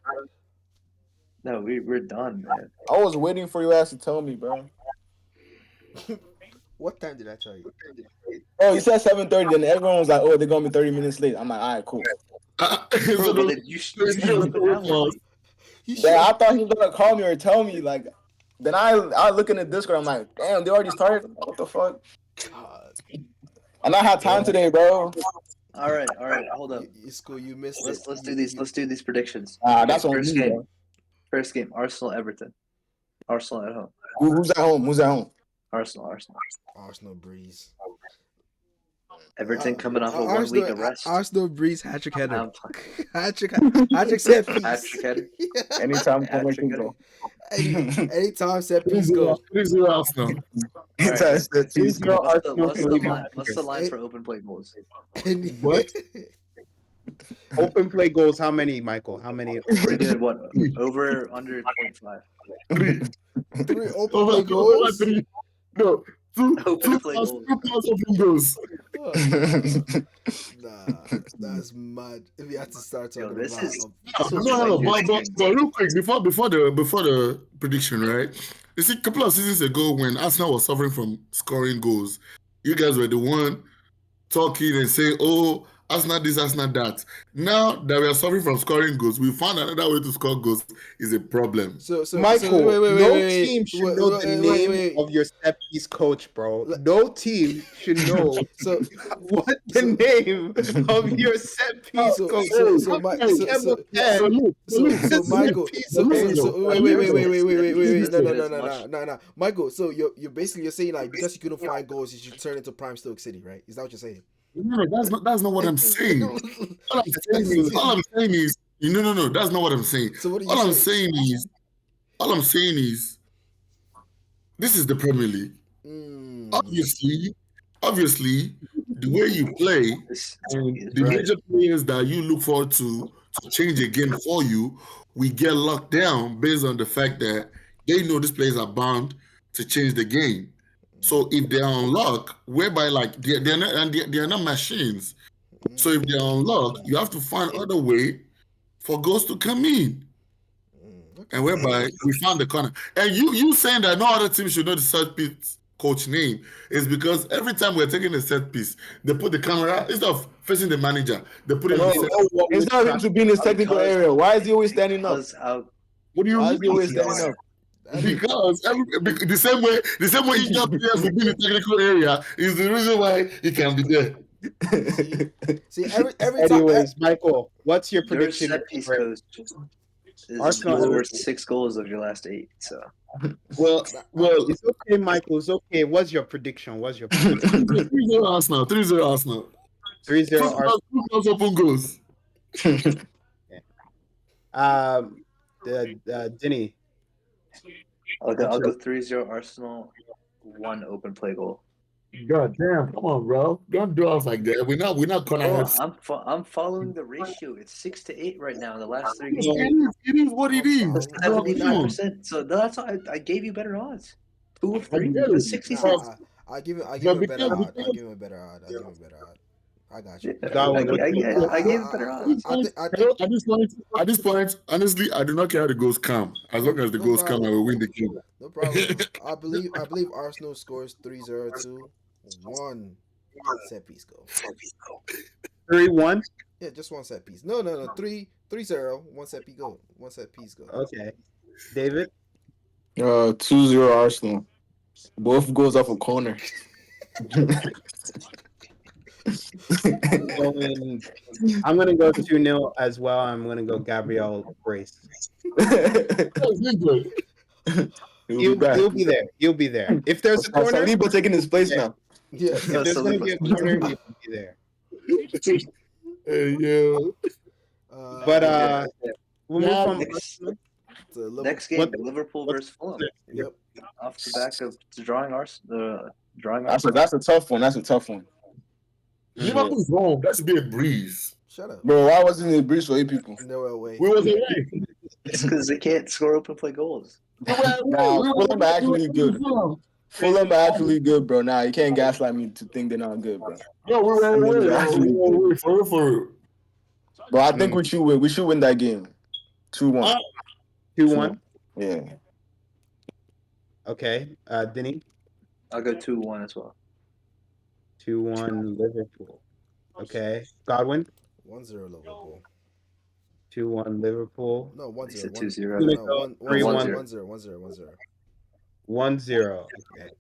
No, we're done, man. I was waiting for you ass to tell me, bro. What time did I tell you? Oh, you said 7:30, then everyone was like, "Oh, they're gonna be 30 minutes late." I'm like, "All right, cool." Bro, but then you should have been out late. You Yeah, I thought he was gonna call me or tell me. Like, then I look in the Discord. I'm like, "Damn, they already started. What the fuck?" God. And I had time today, bro. All right, hold up. It's cool. You missed Let's it. let's do these. Let's do these predictions. That's on First me, game. bro. First game. Arsenal Everton. Arsenal at home. Who's at home? Who's at home? Arsenal. Arsenal breeze. Everton coming off a 1 Arsenal, week of rest. Arsenal breeze hat-trick header. Um, Hat-trick set piece. Hat-trick header. Yeah. Anytime, Hat-trick go. Anytime set piece go. 3-0 Arsenal. Anytime, set piece go. What's the line for open play goals? What? Open play goals, how many, Michael? How many? We're doing what? Over under 0.5. 3 open Over play goals. 3. No, 2 Open play plus goals. 2 plus open goals. Nah, that's mad. If you have to start talking Yo, this about is- No. But real quick, before the prediction, right? You see, a couple of seasons ago when Arsenal was suffering from scoring goals, you guys were the one talking and saying, "Oh, Arsenal this, Arsenal that." Now that we are suffering from scoring goals, we found another way to score goals is a problem. so Michael, wait, no wait, team should wait, know wait, the wait, name wait. of your set piece coach, bro. Let- No team should know So what the name of your set piece so coach so is. so my Kevin so so Penn. so Michael so wait No. no Michael, so you're saying like because you couldn't find goals you should turn into prime Stoke City, right? Is that what you're saying? No, that's not what I'm saying. All I'm saying is no, that's not what I'm saying. So what are you All I'm saying? saying is this is the Premier League. Mm. Obviously, the way you play This and is the right. major players that you look forward to change a game for you, we get locked down based on the fact that they know these players are bound to change the game. So if they're on lock, whereby like they're not machines. So if they're on lock, you have to find other way for goals to come in. Okay. And whereby we found the corner. And you saying that no other team should know the set piece coach name is because every time we're taking a set piece, they put the camera instead of facing the manager, they put it in the set. It's not him to be in his technical area. Why is he always standing up? Because out. What do you Why mean? is he always standing up? Because the same way Indian players will be in the technical area is the reason why he can be there. See, every time. Anyways, Michael, what's your Your prediction? set piece for- coach is Arsenal- you scored 6 goals of your last 8. So Well, It's okay, Michael. It's okay. What's your prediction? 3-0 Arsenal. 3-0 Arsenal. 3-0 Arsenal. 2 open goals. Denny. I'll go 3-0 Arsenal, 1 open play goal. God damn! Come on, bro. Don't do us like that. We're not gonna Bro, have. I'm following the ratio. It's 6-8 right now in the last 3 games. It is what it is. That's 75%. So that's why I gave you better odds. 2 of 3. get it. That's 66. Nah, I give it a better odd. I give it a better odd. I got you. I gave it better odds. At this point, honestly, I do not care how the goals come. As long as the No goals problem. come, I will win the game. No problem. I believe Arsenal scores 3-0 1 set piece goal. 3-1. Yeah, just 1 set piece. No. 3-0 1 set piece goal. 1 set piece goal. Okay. David. 2-0 Arsenal. Both goals off a corner. I'm gonna go 2-0 as well. I'm gonna go Gabriel Grace. He'll be there. He'll be there. If there's a corner, Saliba taking his place now. Yeah. if there's gonna be a corner, he'll be there. Hey, yo. But we'll move from Next game, Liverpool versus Fulham. Yep. Off the back of drawing Arsenal. That's a tough one. Liverpool's home. That should be a breeze. Shut up. Bro, why wasn't it a breeze for 8 people? No way. We was away. It's because they can't score open play goals. Nah, Fulham are actually good. Fulham are actually good, bro. Nah, you can't gaslight me to think they're not good, bro. No, we were away. For real. Bro, I think we should win. We should win that game. 2-1. 2-1. Yeah. Okay. Denny. I'll go 2-1 as well. 2-1 Liverpool. Okay. Godwin. 1-0 Liverpool. 2-1 Liverpool. No, 1-0. It's a 2-0. 1-0. 1-0. Okay.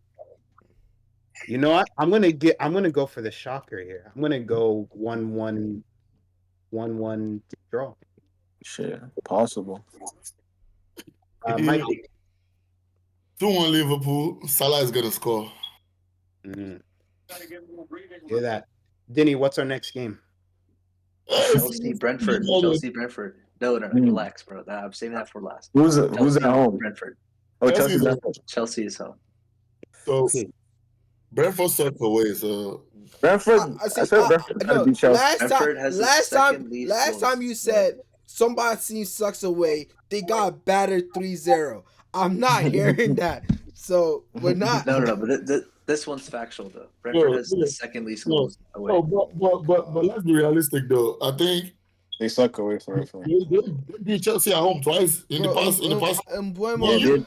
You know what? I'm gonna go for the shocker here. I'm gonna go 1-1 draw. Shit, possible. Mike. 2-1 Liverpool. Salah is gonna score. Hear that. Denny, what's our next game? Chelsea Brentford. No, relax, bro. I'm saving that for last. Who's at home? Brentford. Oh, Chelsea. Chelsea is home. So Brentford sucked away. So Brentford. I said Brentford gotta beat Chelsea. Last time you said somebody's team sucks away, they got battered 3-0. I'm not hearing that. So we're not. No. But this one's factual though. Brentford has the second least goals away. No, but let's be realistic though. I think they suck away for it. They beat Chelsea at home twice in the past.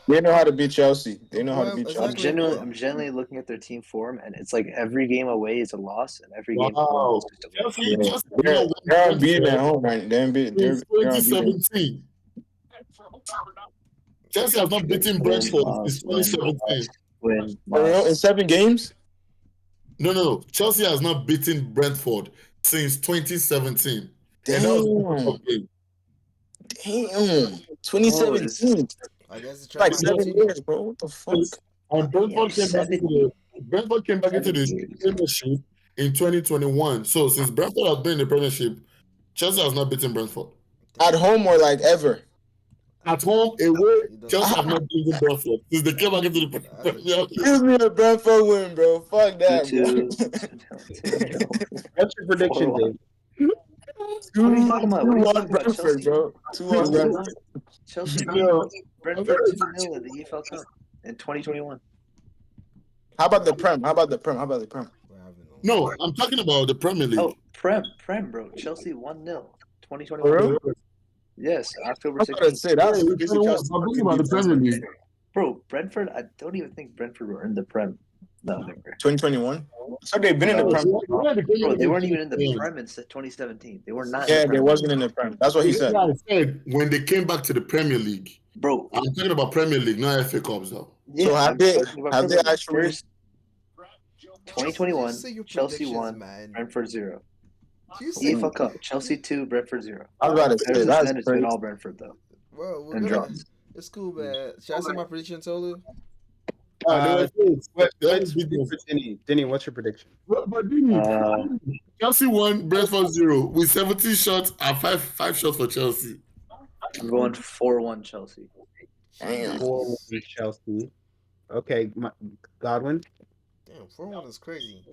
They know how to beat Chelsea. They know how to beat Chelsea. I'm genuinely looking at their team form, and it's like every game away is a loss, and every game wow. They're unbeaten at home, right? They're 2017. Chelsea have not beaten Brentford since 2017. In 7 games? No. Chelsea has not beaten Brentford since 2017. Damn. 2017. I guess it's like 7 years, bro. What the fuck? And Brentford came back into the Premiership in 2021. So since Brentford has been in the Premiership, Chelsea has not beaten Brentford. At home or like ever? At home, away, Chelsea have not beaten Brentford since they came back into the Premiership. Give me a Brentford win, bro. Fuck that, bro. What's your prediction, Dave? What are you talking about? What are you talking about? Brentford, bro. 2-1 Brentford. Chelsea beat Brentford 2-0 in the EFL Cup in 2021. How about the Prem? No, I'm talking about the Premier League. Oh, Prem, bro. Chelsea 1-0, 2021. Yes, October 16th. I'm talking about the Premier League. Bro, Brentford, I don't even think Brentford were in the Prem. No, they were. 2021? So they've been in the Prem. Bro, they weren't even in the Prem in 2017. They were not. Yeah, they wasn't in the Prem. That's what he said. When they came back to the Premier League, Bro, I'm talking about Premier League, not FA Cups though. So have I'm they talking about have they Premier League. actually First, 2021, Just say your Chelsea predictions, 1, man. Brentford 0. Just say, EFL Cup, Chelsea 2, Brentford 0. I was about to say Ever since that's then, it's been crazy. all Brentford though, bro, we're and gonna. draws. It's cool, man. Should I say my prediction, Tolu? What, They what's beat them. Denny, what's your prediction? But didn't Uh, Chelsea won, Brentford 0 with 17 shots and five shots for Chelsea. I'm going 4-1 Chelsea. Damn. 4-1 Chelsea. Okay, Godwin. Damn, 4-1 is crazy.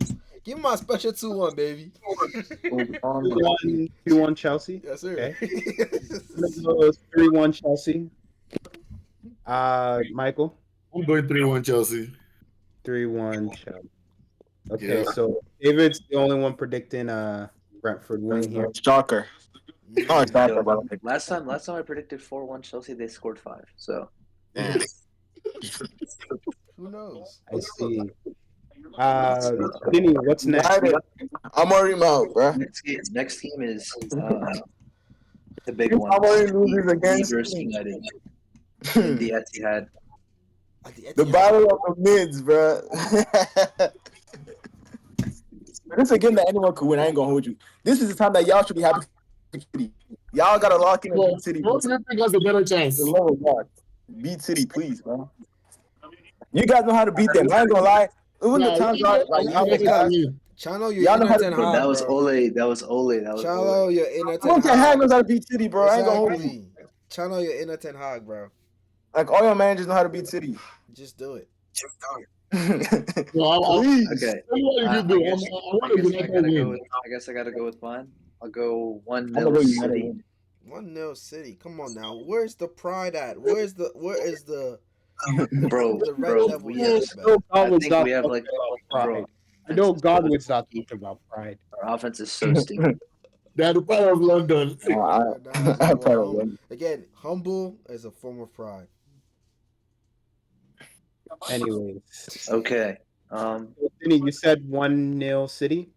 Give me my special 2-1, baby. 2-1 Chelsea. Yes, sir. Okay. 3-1 Chelsea. Michael. I'm going 3-1 Chelsea. 3-1 Chelsea. Okay, Yeah. so David's the only one predicting Brentford win here. Shocker. Oh, shocker, bro. Last time I predicted 4-1 Chelsea, they scored 5. So Damn. Who knows? I see. Denny, what's next? I'm already out, bro. next game is the big one. I'm already losing against versus United in the Etihad. The battle of the mids, bro. This is a game that anyone could win. I ain't gonna hold you. This is the time that y'all should be happy for City. Y'all gotta lock in and beat City. What do you think has a better chance? The Lord God. Beat City, please, man. You guys know how to beat them. I ain't gonna lie. Even the times Chano, you're y'all know how to Ten beat them. Hag, That was bro. Ole. That was Ole. Chano, you're inner I Ten don't care how Hag. knows how to beat City, bro. I ain't gonna hold you. Exactly. Chano, you're inner Ten Hag, bro. Like all your managers know how to beat City. Just do it. Please. Okay. What do you do? I guess I gotta go with mine. I'll go 1-0 I'm gonna go United City. win. 1-0 City. Come on now. Where's the pride at? Where is the Bro, the Red bro, Devil we at, man? I think we have like pride. bro. I know Godwin's not talking about pride. Our offense is so stinky. They're the power of London. I probably win. Again, humble is a form of pride. Anyways. Okay. Denny, you said 1-0 City?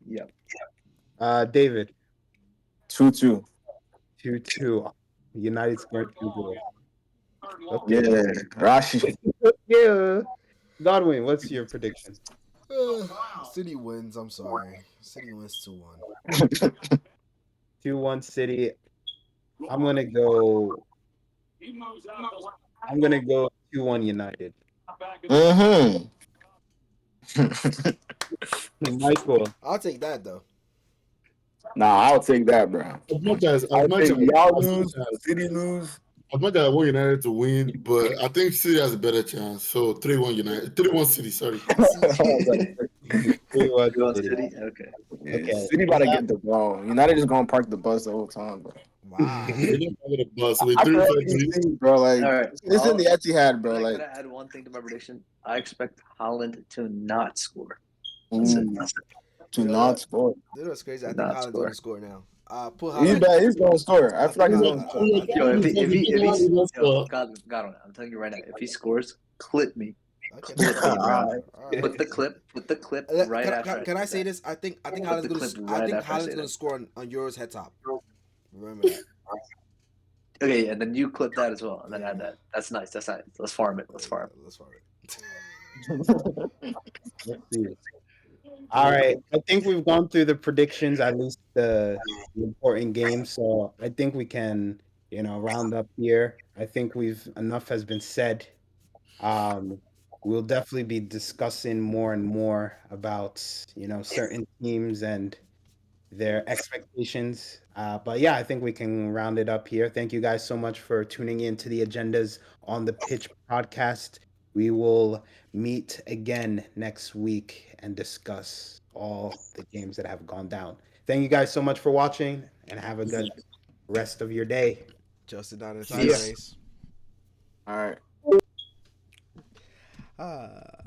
Yep. David. 2-2. 2-2. United scored 2 goals. Okay. Yeah, Rashi. Yeah. Godwin, what's your prediction? City wins. I'm sorry. City wins 2-1. 2-1 City. I'm gonna go 2-1 United. Michael. I'll take that though. Nah, I'll take that, bro. As much as y'all lose, City lose. As much as I want United to win, but I think City has a better chance. So 3-1 United. 3-1 City, sorry. 3-1 City. City. Okay. Okay. City about to get the ball. United is gonna park the bus the whole time, bro. Wow. They don't have the bus with I 3 feel 4 like these things, bro. Like All right. it's in the Etihad, bro. I Like gotta add one thing to my prediction. I expect Holland to not score. That's it. to not score. You know what's crazy? I think Not Haaland's score. gonna score now. Put He's Haaland. bad. He's gonna score. I feel like he's gonna score. Yo, if he's God, I'm telling you right now, if he scores, clip me. Okay. Clip me, bro. Alright. Put the clip right after. Can I say this? I think Put the Haaland's clip gonna. right I think after I say Haaland's gonna that. score on Euro's head top. Remember that. Okay, and then you clip that as well, and then add that. That's nice. That's nice. Let's farm it. Let's farm. Let's farm it. Let's see. All right. I think we've gone through the predictions, at least the important games. So I think we can, round up here. I think enough has been said. We'll definitely be discussing more and more about, certain teams and their expectations. But yeah, I think we can round it up here. Thank you guys so much for tuning in to the Agendas on the Pitch podcast. We will meet again next week and discuss all the games that have gone down. Thank you guys so much for watching and have a good rest of your day. Justin down in the See ya. race. All right.